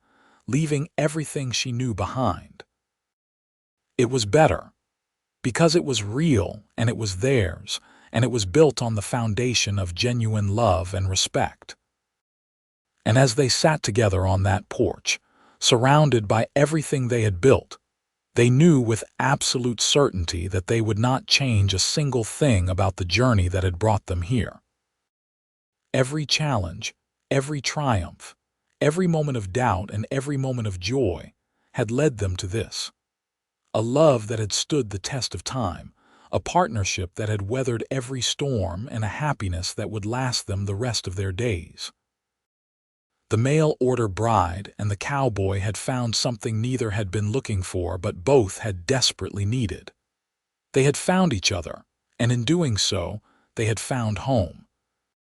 leaving everything she knew behind. It was better, because it was real and it was theirs, and it was built on the foundation of genuine love and respect. And as they sat together on that porch, surrounded by everything they had built, they knew with absolute certainty that they would not change a single thing about the journey that had brought them here. Every challenge, every triumph, every moment of doubt and every moment of joy had led them to this. A love that had stood the test of time, a partnership that had weathered every storm, and a happiness that would last them the rest of their days. The mail-order bride and the cowboy had found something neither had been looking for but both had desperately needed. They had found each other, and in doing so, they had found home.